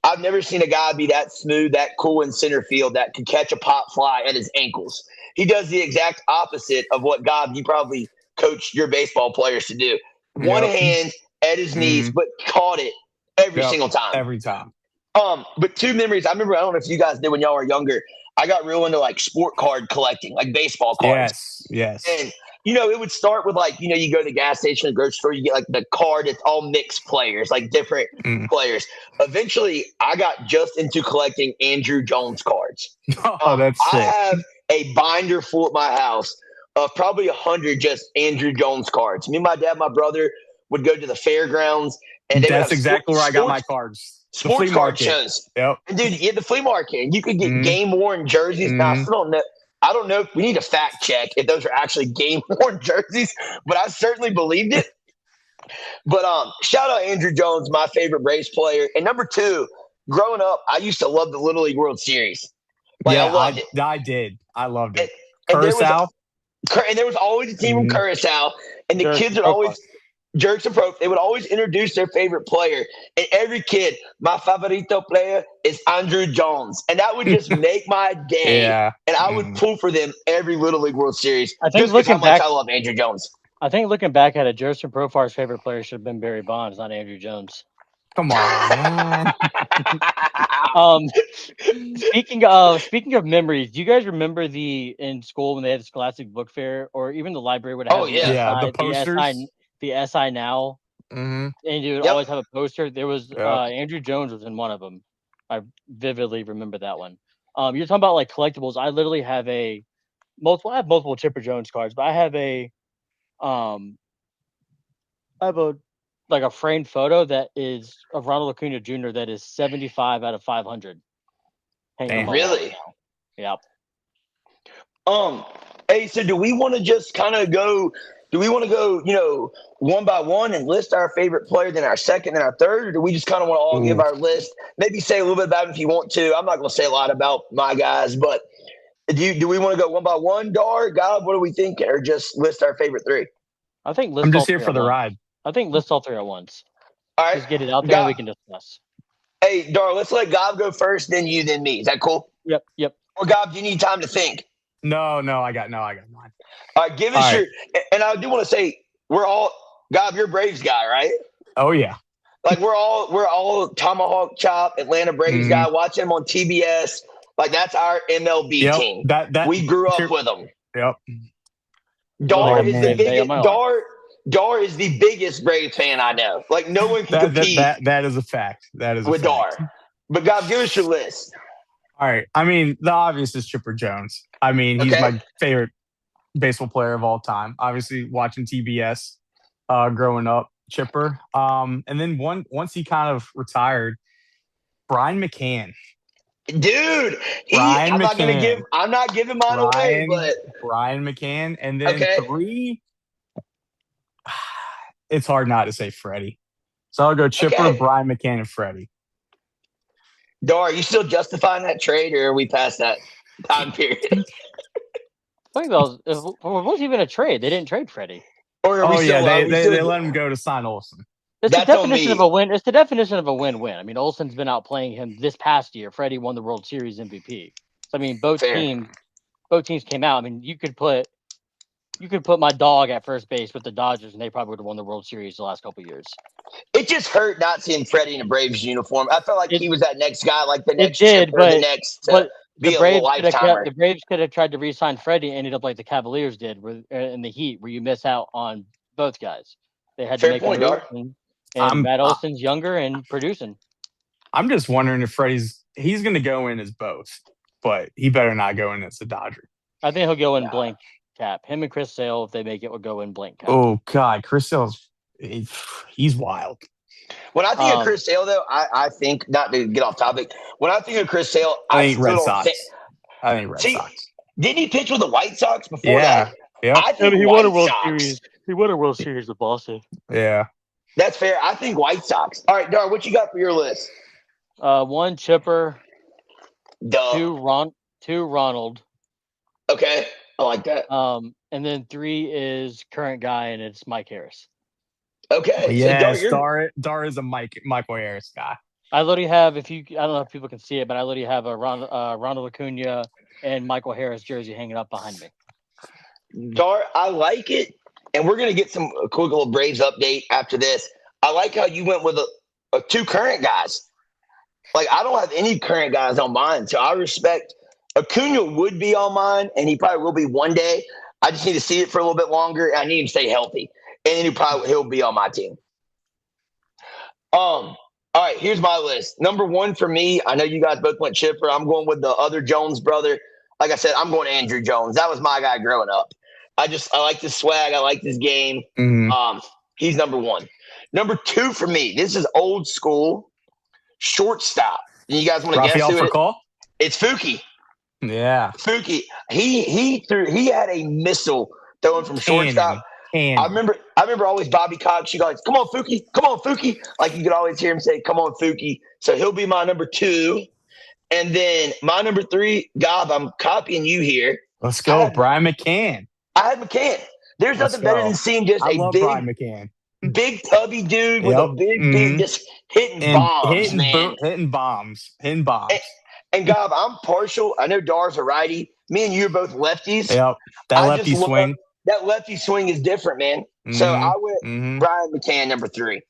I've never seen a guy be that smooth, that cool in center field, that could catch a pop fly at his ankles. He does the exact opposite of what you probably coached your baseball players to do. One hand at his knees, but caught it every single time. Every time. But 2 memories. I remember, I don't know if you guys did when y'all were younger. I got real into like sport card collecting, like baseball cards. Yes. And it would start with like, you go to the gas station or grocery store, you get like the card, it's all mixed players, like different players. Eventually, I got just into collecting Andrew Jones cards. That's sick. I have a binder full at my house of probably 100 just Andrew Jones cards. Me, my dad, my brother would go to the fairgrounds. And that's exactly where I got my cards. Sports card shows. Yep. And dude, you had the flea market, and you could get game worn jerseys. Now, I still don't know. I don't know if we need to fact check if those are actually game worn jerseys, but I certainly believed it. But shout out Andrew Jones, my favorite Braves player. And number 2, growing up, I used to love the Little League World Series. Like, I loved it. I did. I loved it. Curacao. And there was always a team from Curacao, and the kids would always jerks and pro. They would always introduce their favorite player, and every kid, my favorito player is Andrew Jones, and that would just make my day. And I would pull for them every Little League World Series. I think looking back, I love Andrew Jones. I think looking back at it, Jerson Profar's favorite player should have been Barry Bonds, not Andrew Jones. Come on, man. Speaking of memories, do you guys remember in school when they had the Scholastic Book Fair, or even the library would have the posters, the SI Now, and you would always have a poster. There was Andrew Jones was in one of them. I vividly remember that one. You're talking about like collectibles. I literally have I have multiple Chipper Jones cards, but I have a framed photo that is of Ronald Acuna Jr. that is 75 out of 500. Really? Yeah. Hey, so do we want to just kind of go? Do we want to go, one by one and list our favorite player, then our second, then our third, or do we just kind of want to all give our list? Maybe say a little bit about it if you want to. I'm not going to say a lot about my guys, but do we want to go one by one, Dar, God, what are we thinking, or just list our favorite 3? I think I'm just here for the ride. I think list all 3 at once. All right, just get it out there and we can discuss. Hey, Dar, let's let Gob go first, then you, then me. Is that cool? Yep. Or Gob, do you need time to think? No, I got mine. All right, give us your. And I do want to say, we're all Gob, you're a Braves guy, right? Oh yeah. Like we're all Tomahawk Chop Atlanta Braves guy. Watching them on TBS. Like that's our MLB team. That we grew up with them. Yep. Dar is the biggest. Dar is the biggest Braves fan I know. Like no one can compete. That is a fact. That is with Dar. But Gob, give us your list. All right. I mean, the obvious is Chipper Jones. I mean, he's my favorite baseball player of all time. Obviously, watching TBS growing up, Chipper. And then once he kind of retired, Brian McCann. Dude, I'm not giving mine away, but Brian McCann. And then 3, it's hard not to say Freddie. So I'll go Chipper, Brian McCann, and Freddie. Dar, are you still justifying that trade, or are we past that time period? I think it wasn't even a trade. They didn't trade Freddie. They let him go to sign Olsen. It's the definition of a win. It's the definition of a win-win. I mean, Olsen's been outplaying him this past year. Freddie won the World Series MVP. So I mean, both teams came out. I mean, you could put my dog at first base with the Dodgers, and they probably would have won the World Series the last couple of years. It just hurt not seeing Freddie in a Braves uniform. I felt like he was that next guy, like the next. It did, but the Braves could have tried to re-sign Freddie, and ended up like the Cavaliers did in the Heat, where you miss out on both guys. They had to make a move, and Matt Olson's younger and producing. I'm just wondering if he's going to go in as both. but he better not go in as a Dodger. I think he'll go in blank cap. Him and Chris Sale, if they make it, will go in blank cap. Oh God, Chris Sale's he's wild. When I think of Chris Sale, though, I think, not to get off topic, when I think of Chris Sale, I think Red Sox. I think Red Sox. Didn't he pitch with the White Sox before that? Yeah. I think he won a World Series. He won a World Series with Boston. Yeah. That's fair. I think White Sox. All right, Dar, what you got for your list? 1 Chipper. Duh. 2 Ronald. Okay. I like that. And then 3 is current guy, and it's Mike Harris. Okay. Yes, so Dar is a Michael Harris guy. I literally have, I don't know if people can see it, but I literally have a Ronald Acuna and Michael Harris jersey hanging up behind me. Dar, I like it. And we're going to get some quick little Braves update after this. I like how you went with 2 current guys. Like, I don't have any current guys on mine, so I respect. Acuna would be on mine, and he probably will be one day. I just need to see it for a little bit longer. And I need him to stay healthy, and then he'll be on my team. All right, here's my list. Number 1 for me. I know you guys both went Chipper. I'm going with the other Jones brother. Like I said, I'm going Andrew Jones. That was my guy growing up. I like this swag. I like this game. Mm-hmm. He's number 1. Number 2 for me. This is old school shortstop. And you guys want to guess who it is? It's Fuki. Yeah, Fuki. He had a missile throwing from shortstop. I remember always Bobby Cox. You guys, come on, Fuki. Like you could always hear him say, "Come on, Fuki." So he'll be my number 2, and then my number 3. Gob, I'm copying you here. Let's go, Brian McCann. I had McCann. There's nothing better than seeing just a Brian McCann. Big tubby dude with a big just hitting bombs, man. Hitting bombs. And Gob, I'm partial. I know Dar's a righty. Me and you are both lefties. Yep. That lefty swing. That lefty swing is different, man. Mm-hmm. So I went Brian McCann, number 3.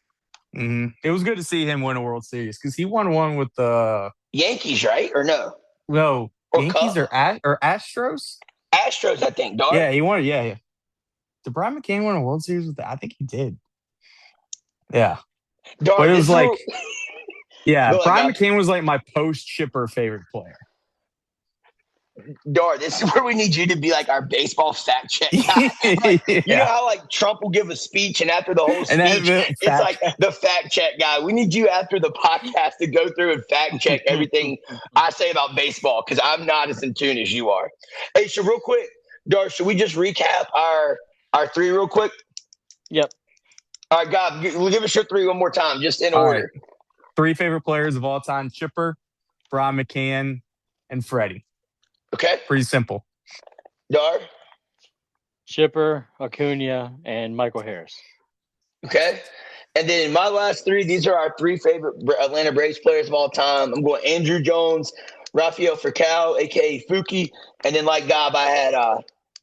Mm-hmm. It was good to see him win a World Series because he won one with the Yankees, right? Or no? No. Yankees or Astros? Astros, I think. Dar? Yeah, he won it. Yeah. Did Brian McCann win a World Series with that? I think he did. Yeah. Dar, but it was like, Brian McCann was like my post-Chipper favorite player. Dar, this is where we need you to be like our baseball fact check guy. You know how like Trump will give a speech and after the whole speech, it's like the fact check guy. We need you after the podcast to go through and fact check everything I say about baseball because I'm not as in tune as you are. Hey, so real quick, Dar, should we just recap our 3 real quick? Yep. All right, God, we'll give us your 3 one more time, just in order. Right. 3 favorite players of all time: Chipper, Brian McCann, and Freddie. Okay. Pretty simple. Dar? Chipper, Acuna, and Michael Harris. Okay. And then my last 3, these are our 3 favorite Atlanta Braves players of all time. I'm going Andrew Jones, Rafael Furcal, a.k.a. Fuki, and then like Gob, I had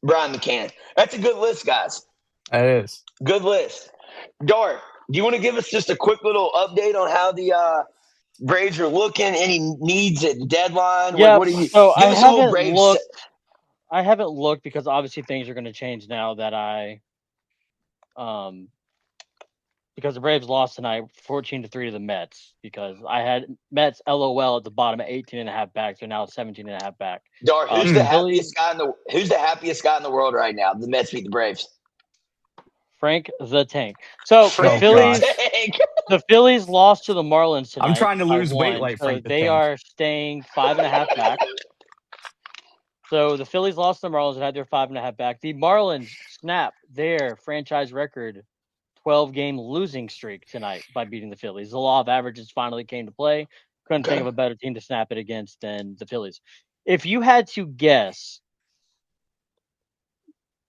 Brian McCann. That's a good list, guys. That is. Good list. Dar, do you want to give us just a quick little update on how the Braves are looking? Any needs at the deadline? Yeah, what do you? So I haven't looked because obviously things are going to change now that because the Braves lost tonight 14-3 to the Mets because I had Mets LOL at the bottom at 18.5 back, so now it's 17.5 back. Dar, who's the happiest guy in the world right now? The Mets beat the Braves. Frank the Tank. So the Phillies lost to the Marlins tonight. I'm trying to lose weight like Frank the Tank. They are staying 5.5 back. So the Phillies lost to the Marlins and had their 5.5 back. The Marlins snapped their franchise record 12-game losing streak tonight by beating the Phillies. The law of averages finally came to play. Couldn't think of a better team to snap it against than the Phillies. If you had to guess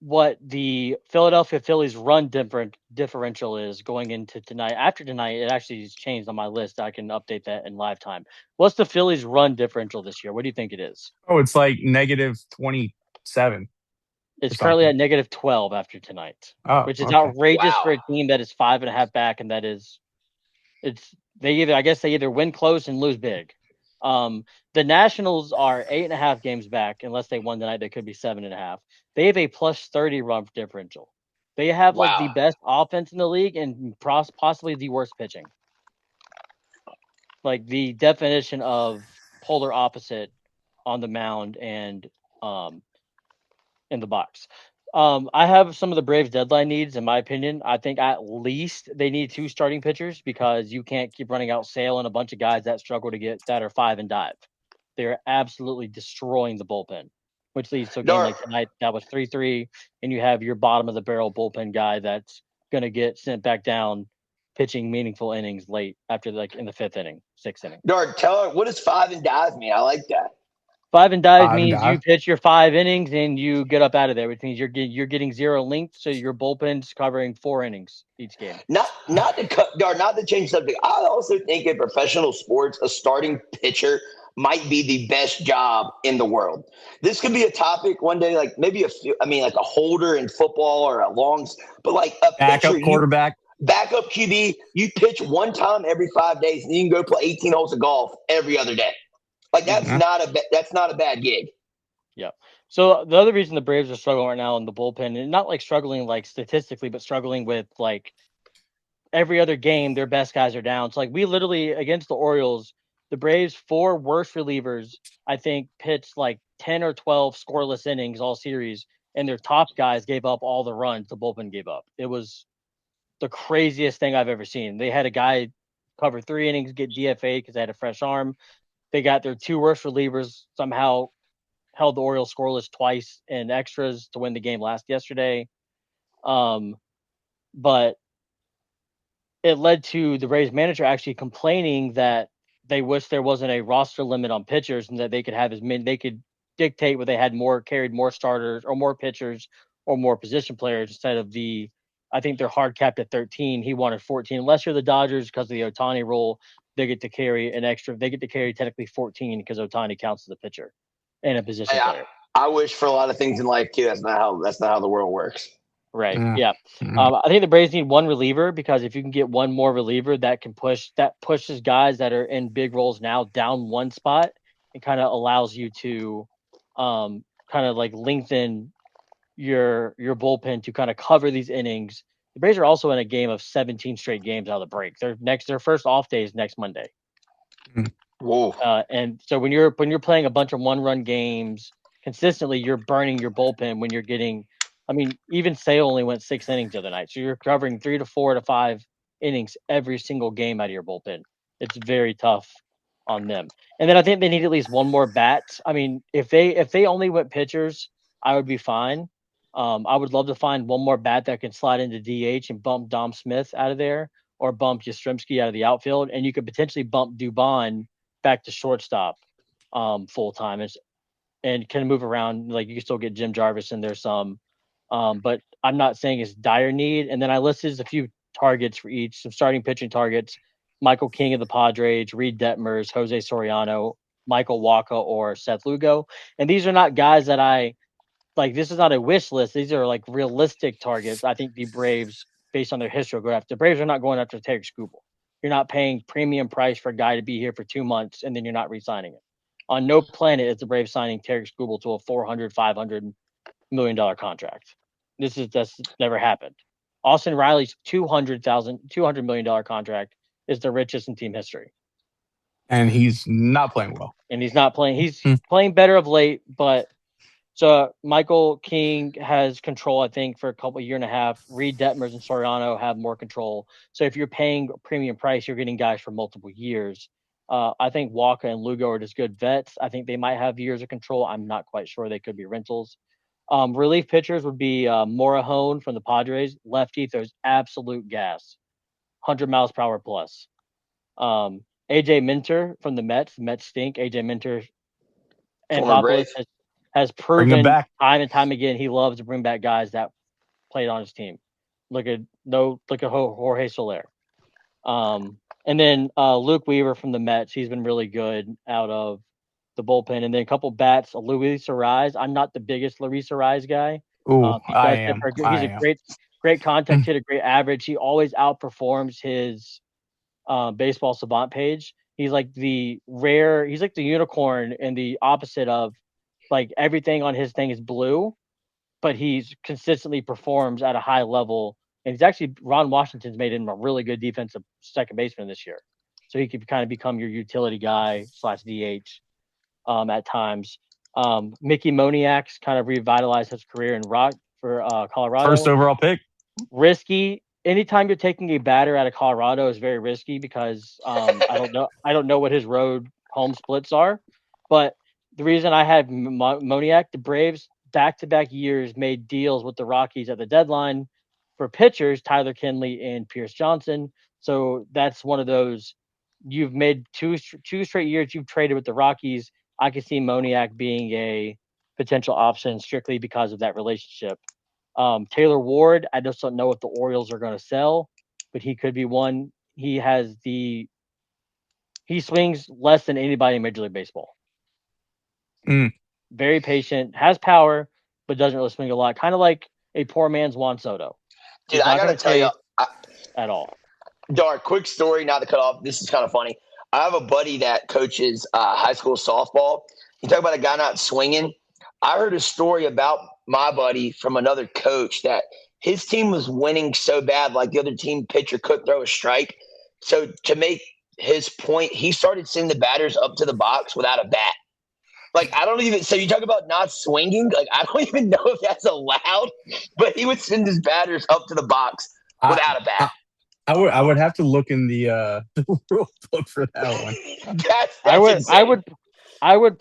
what the Philadelphia Phillies run differential is going into tonight. After tonight, it actually has changed on my list. I can update that in live time. What's the Phillies run differential this year? What do you think it is? Oh, it's like -27. It's currently at -12 after tonight, which is outrageous for a team that is 5.5 back, and they either win close and lose big. The Nationals are 8.5 games back. Unless they won tonight, they could be 7.5. They have a +30 run differential. They have like the best offense in the league and possibly the worst pitching. Like the definition of polar opposite on the mound and in the box. I have some of the Braves deadline needs, in my opinion. I think at least they need 2 starting pitchers because you can't keep running out Sale and a bunch of guys that struggle to get that are 5 and dive. They're absolutely destroying the bullpen, which leads to a game like tonight that was 3-3, and you have your bottom of the barrel bullpen guy that's going to get sent back down pitching meaningful innings late after like in the 5th inning, 6th inning. Dark, tell her, what does 5 and dive mean? I like that. 5 and dive 5 and means you dive. pitch your 5 innings and you get up out of there, which means you're getting 0 length, so your bullpen's covering 4 innings each game. Not to change subject. I also think in professional sports, a starting pitcher might be the best job in the world. This could be a topic one day, like maybe like a holder in football or a longs, but like a backup pitcher, quarterback, backup QB, you pitch one time every 5 days, and you can go play 18 holes of golf every other day. Like that's not a bad gig. Yeah. So the other reason the Braves are struggling right now in the bullpen, and not like struggling like statistically, but struggling with like every other game, their best guys are down. So like we literally against the Orioles, the Braves 4 worst relievers, I think, pitched like 10 or 12 scoreless innings all series, and their top guys gave up all the runs the bullpen gave up. It was the craziest thing I've ever seen. They had a guy cover 3 innings, get DFA because they had a fresh arm. They got their 2 worst relievers somehow held the Orioles scoreless twice in extras to win the game yesterday. But it led to the Braves manager actually complaining that they wish there wasn't a roster limit on pitchers and that they could have they could dictate where they had carried more starters or more pitchers or more position players instead of I think they're hard capped at 13. He wanted 14. Unless you're the Dodgers because of the Ohtani rule, they get to carry technically 14 because Ohtani counts as a pitcher and a position player. I wish for a lot of things in life too. That's not how the world works. Right. Yeah. I think the Braves need 1 reliever because if you can get 1 more reliever, that pushes guys that are in big roles now down 1 spot and kind of allows you to kind of like lengthen your bullpen to kind of cover these innings. The Braves are also in a game of 17 straight games out of the break. Their first off day is next Monday. Whoa. And so when you're playing a bunch of 1-run games consistently, you're burning your bullpen when you're getting. I mean, even Sale only went 6 innings the other night, so you're covering 3 to 4 to 5 innings every single game out of your bullpen. It's very tough on them. And then I think they need at least 1 more bat. I mean, if they only went pitchers, I would be fine. I would love to find 1 more bat that can slide into DH and bump Dom Smith out of there, or bump Yastrzemski out of the outfield, and you could potentially bump Dubon back to shortstop full time and can move around. Like you can still get Jim Jarvis in there some, but I'm not saying it's dire need. And then I listed a few targets for each, some starting pitching targets: Michael King of the Padres, Reed Detmers, Jose Soriano, Michael Wacha, or Seth Lugo. And these are not guys that I like. This is not a wish list. These are like realistic targets. I think the Braves, based on their history, go after. The Braves are not going after Tarek Skubal. You're not paying premium price for a guy to be here for 2 months and then you're not re-signing it. On no planet is the Braves signing Tarek Skubal to a $400-500 million contract. That's never happened. Austin Riley's $200 million contract is the richest in team history. And he's not playing well. And he's not playing. He's playing better of late, but so Michael King has control, I think, for a year and a half. Reed Detmers and Soriano have more control. So if you're paying a premium price, you're getting guys for multiple years. I think Wacha and Lugo are just good vets. I think they might have years of control. I'm not quite sure. They could be rentals. Relief pitchers would be Morahone from the Padres. Lefty throws absolute gas, 100 miles per hour plus. AJ Minter from the Mets. The Mets stink. AJ Minter and Anthopoulos has proven time and time again he loves to bring back guys that played on his team. Look at Jorge Soler. And then Luke Weaver from the Mets. He's been really good out of the bullpen. And then a couple bats. Luis Ariz. I'm not the biggest Luis Ariz guy. I am. He's a great contact hitter, great average. He always outperforms his baseball savant page. He's like the unicorn and the opposite of like everything on his thing is blue, but he's consistently performs at a high level. And he's actually Ron Washington's made him a really good defensive second baseman this year. So he could kind of become your utility guy /DH. at times. Mickey Moniak's kind of revitalized his career in rock for Colorado. First overall pick. Risky. Anytime you're taking a batter out of Colorado is very risky because I don't know what his road home splits are. But the reason I had Moniak, the Braves, back-to-back years made deals with the Rockies at the deadline for pitchers, Tyler Kinley and Pierce Johnson. So that's one of those. You've made two straight years you've traded with the Rockies. I could see Moniak being a potential option strictly because of that relationship. Taylor Ward, I just don't know if the Orioles are going to sell, but he could be one. He swings less than anybody in Major League Baseball. Very patient, has power, but doesn't really swing a lot. Kind of like a poor man's Juan Soto. Dude, I got to tell you, at all. Dar, quick story, not to cut off. This is kind of funny. I have a buddy that coaches high school softball. You talk about a guy not swinging. I heard a story about my buddy from another coach that his team was winning so bad, like the other team pitcher couldn't throw a strike. So to make his point, he started sending the batters up to the box without a bat. Like, I don't even – so you talk about not swinging. Like, I don't even know if that's allowed, but he would send his batters up to the box without a bat. I would have to look in the rule book for that one. I would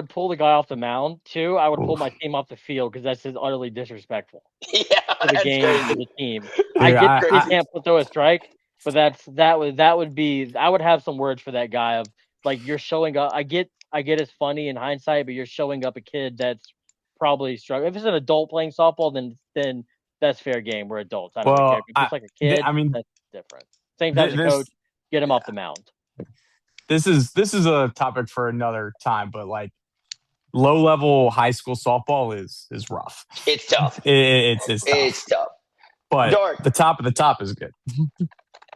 pull the guy off the mound. Two, I would pull my team off the field because that's just utterly disrespectful to the game to the team. I get he can't throw a strike, but that would be. I would have some words for that guy of like you're showing up. I get it's funny in hindsight, but you're showing up a kid that's probably struggling. If it's an adult playing softball, then that's fair game. We're adults. I don't care. If it's like a kid, that's different. Same time as a coach, get him off the mound. This is a topic for another time, but like low level high school softball is rough. It's tough. It's tough. It's tough. But the top of the top is good.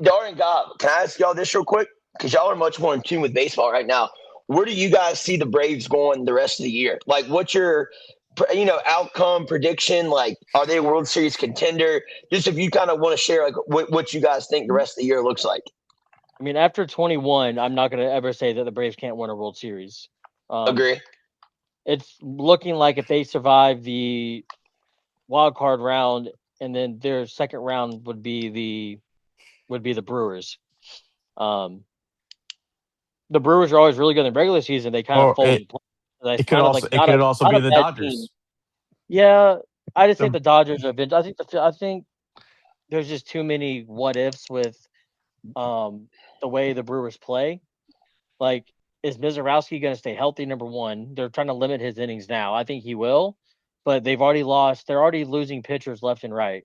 Dar and Gob, can I ask y'all this real quick? Because y'all are much more in tune with baseball right now. Where do you guys see the Braves going the rest of the year? Like, what's your outcome prediction? Like, are they a World Series contender? Just if you kind of want to share, like, what you guys think the rest of the year looks like. I mean, after 21, I'm not going to ever say that the Braves can't win a World Series. Agree. It's looking like if they survive the wild card round, and then their second round would be the Brewers. The Brewers are always really good in the regular season. They kind of fold. It could also be the Dodgers. Team. Yeah, I just think the Dodgers have been. I think there's just too many what ifs with the way the Brewers play. Like, is Mizorowski going to stay healthy? Number one, they're trying to limit his innings now. I think he will, but they've already lost. They're already losing pitchers left and right.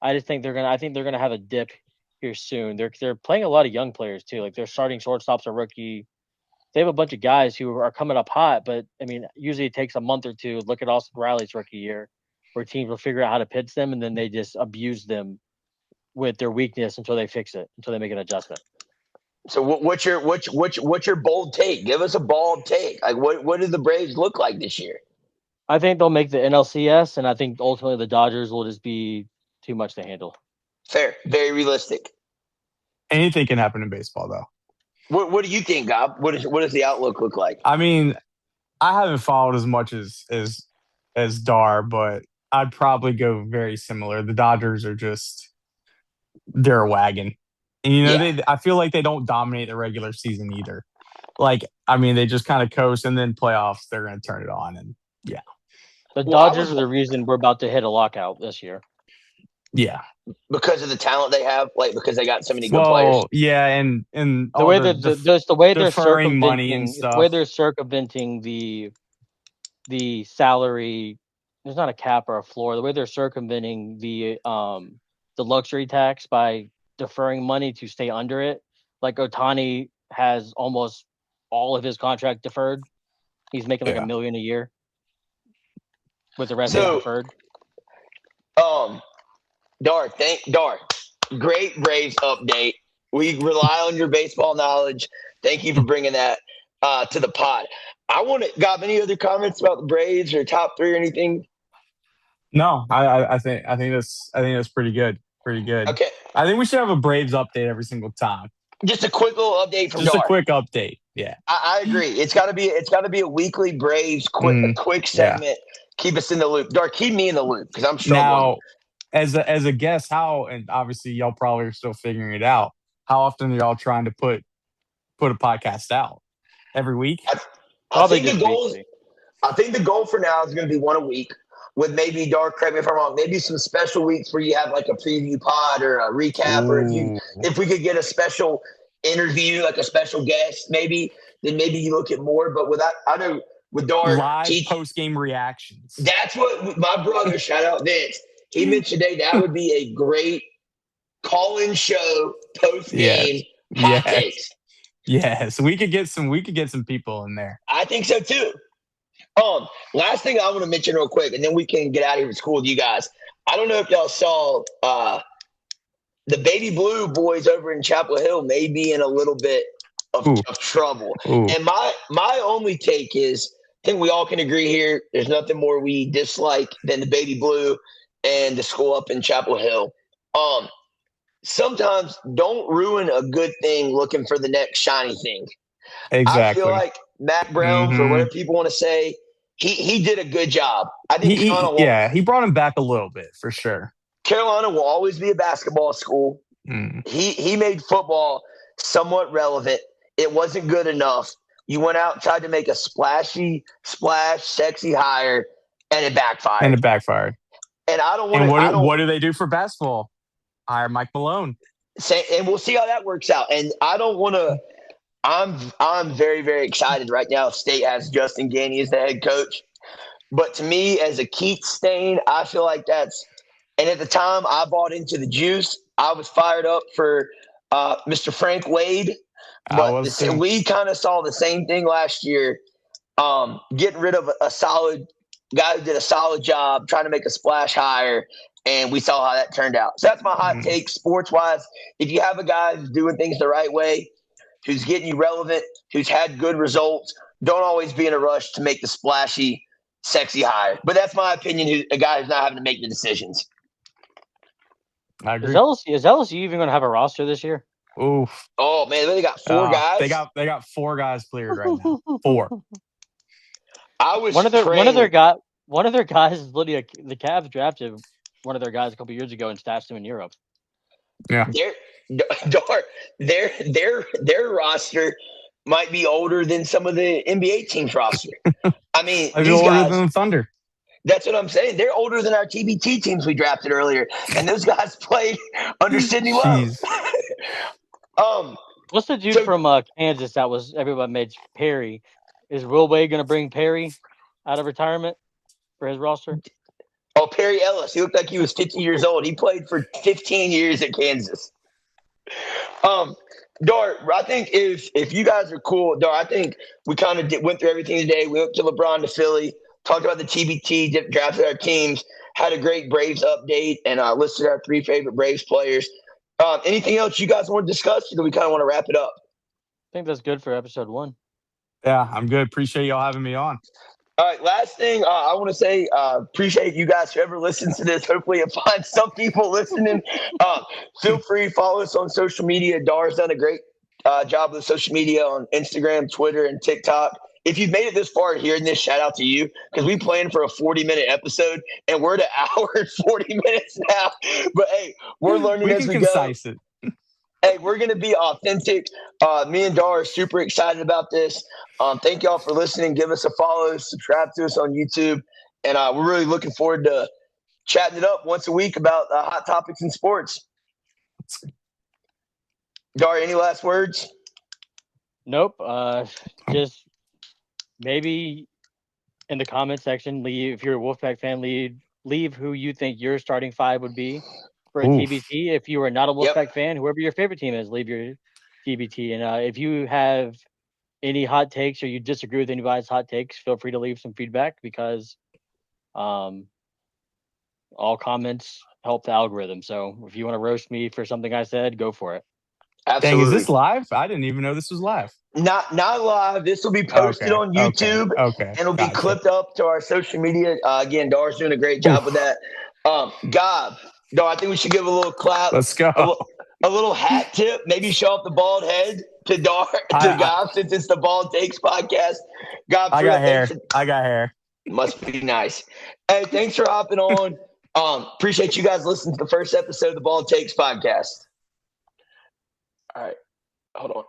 I think they're gonna have a dip here soon. They're playing a lot of young players too. Like their starting shortstop's a rookie. They have a bunch of guys who are coming up hot, but I mean, usually it takes a month or two. Look at Austin Riley's rookie year, where teams will figure out how to pitch them, and then they just abuse them with their weakness until they fix it, until they make an adjustment. So what's your bold take? Give us a bold take. Like what do the Braves look like this year? I think they'll make the NLCS, and I think ultimately the Dodgers will just be too much to handle. Fair, very realistic. Anything can happen in baseball, though. What do you think, Gob? What does the outlook look like? I mean, I haven't followed as much as Dar, but I'd probably go very similar. The Dodgers are they're a wagon. And, I feel like they don't dominate the regular season either. Like, I mean, they just kind of coast, and then playoffs, they're going to turn it on. And yeah. The Dodgers are the reason we're about to hit a lockout this year. Yeah. Because of the talent they have, like because they got so many good players. Yeah, and the way they're circumventing money and stuff. The way they're circumventing the salary, there's not a cap or a floor. The way they're circumventing the luxury tax by deferring money to stay under it. Like Ohtani has almost all of his contract deferred. He's making like $1 million a year with the rest of it deferred. Dar, great Braves update. We rely on your baseball knowledge. Thank you for bringing that to the pod. Got any other comments about the Braves or top three or anything? No, I think that's pretty good. Pretty good. Okay. I think we should have a Braves update every single time. Just a quick little update from Dar. Just a quick update. Yeah. I agree. It's got to be a weekly Braves quick segment. Yeah. Keep us in the loop. Dark, keep me in the loop because I'm struggling. Now, as a guest, how, and obviously y'all probably are still figuring it out, how often are y'all trying to put a podcast out? Every week? I think the goal for now is going to be one a week, with maybe, Dark, correct me if I'm wrong, maybe some special weeks where you have like a preview pod or a recap, or if we could get a special interview, like a special guest, maybe, then maybe you look at more. But with Dark live post game reactions. That's what my brother, shout out Vince, he mentioned today. That would be a great call-in show post game hot takes. Yes, we could get some people in there. I think so too. Last thing I want to mention real quick, and then we can get out of here. It's cool with you guys. I don't know if y'all saw the Baby Blue boys over in Chapel Hill may be in a little bit of trouble. Ooh. And my only take is, I think we all can agree here, there's nothing more we dislike than the Baby Blue and the school up in Chapel Hill. Sometimes don't ruin a good thing looking for the next shiny thing. Exactly. I feel like Matt Brown, for whatever people want to say, he did a good job. I think he brought him back a little bit for sure. Carolina will always be a basketball school. He made football somewhat relevant. It wasn't good enough. You went out and tried to make a sexy hire, and it backfired. And I don't want to. What do they do for basketball? Hire Mike Malone. And we'll see how that works out. And I don't want to. I'm very, very excited right now. State has Justin Gainey as the head coach. But to me, as a Keats stain, I feel like that's – and at the time, I bought into the juice. I was fired up for Mr. Frank Wade. But we kind of saw the same thing last year, getting rid of a solid guy who did a solid job, trying to make a splash hire, and we saw how that turned out. So that's my hot take sports-wise. If you have a guy who's doing things the right way, who's getting you relevant, who's had good results, don't always be in a rush to make the splashy, sexy hire. But that's my opinion, a guy who's not having to make the decisions. I agree. Is LSU even going to have a roster this year? Oof. Oh, man, they got 4 guys? They got 4 guys cleared right now. 4. One of their guys, literally, the Cavs drafted one of their guys a couple years ago and stashed him in Europe. Yeah. Their roster might be older than some of the NBA teams' roster. I mean, these older guys, than Thunder. That's what I'm saying. They're older than our TBT teams we drafted earlier, and those guys played under Sidney Love. What's the dude from Kansas that was everybody made Perry? Is Will Wade going to bring Perry out of retirement for his roster? Oh, Perry Ellis. He looked like he was 50 years old. He played for 15 years at Kansas. Dart, I think if you guys are cool, Dart, I think we kind of went through everything today. We went to LeBron to Philly, talked about the TBT, drafted our teams, had a great Braves update, and listed our 3 favorite Braves players. Anything else you guys want to discuss, or do we kind of want to wrap it up? I think that's good for episode 1. Yeah, I'm good. Appreciate y'all having me on. All right, last thing I want to say, appreciate you guys whoever listens to this. Hopefully you'll find some people listening. Feel free to follow us on social media. Dar's done a great job with social media on Instagram, Twitter, and TikTok. If you've made it this far hearing this, shout out to you, because we planned for a 40-minute episode, and we're at 1 hour and 40 minutes now. But, hey, we're learning as we go. Concise it. Hey, we're going to be authentic. Me and Dar are super excited about this. Thank y'all for listening. Give us a follow. Subscribe to us on YouTube. And we're really looking forward to chatting it up once a week about hot topics in sports. Dar, any last words? Nope. Just maybe in the comment section, if you're a Wolfpack fan, leave who you think your starting 5 would be for a TBT. If you are not a Wolfpack fan, whoever your favorite team is, leave your TBT. And if you have any hot takes or you disagree with anybody's hot takes, feel free to leave some feedback, because all comments help the algorithm. So if you want to roast me for something I said, go for it. Absolutely. Dang, is this live? I didn't even know this was live. Not live. This will be posted on YouTube. Okay. And it'll be clipped up to our social media. Again, Dar's doing a great job with that. Gob, Dar, I think we should give a little clap. Let's go. A little hat tip. Maybe show off the bald head. to Goff since it's the Ball Takes podcast. Goff, I got hair. I got hair. Must be nice. Hey, thanks for hopping on. Appreciate you guys listening to the first episode of the Ball Takes podcast. All right. Hold on.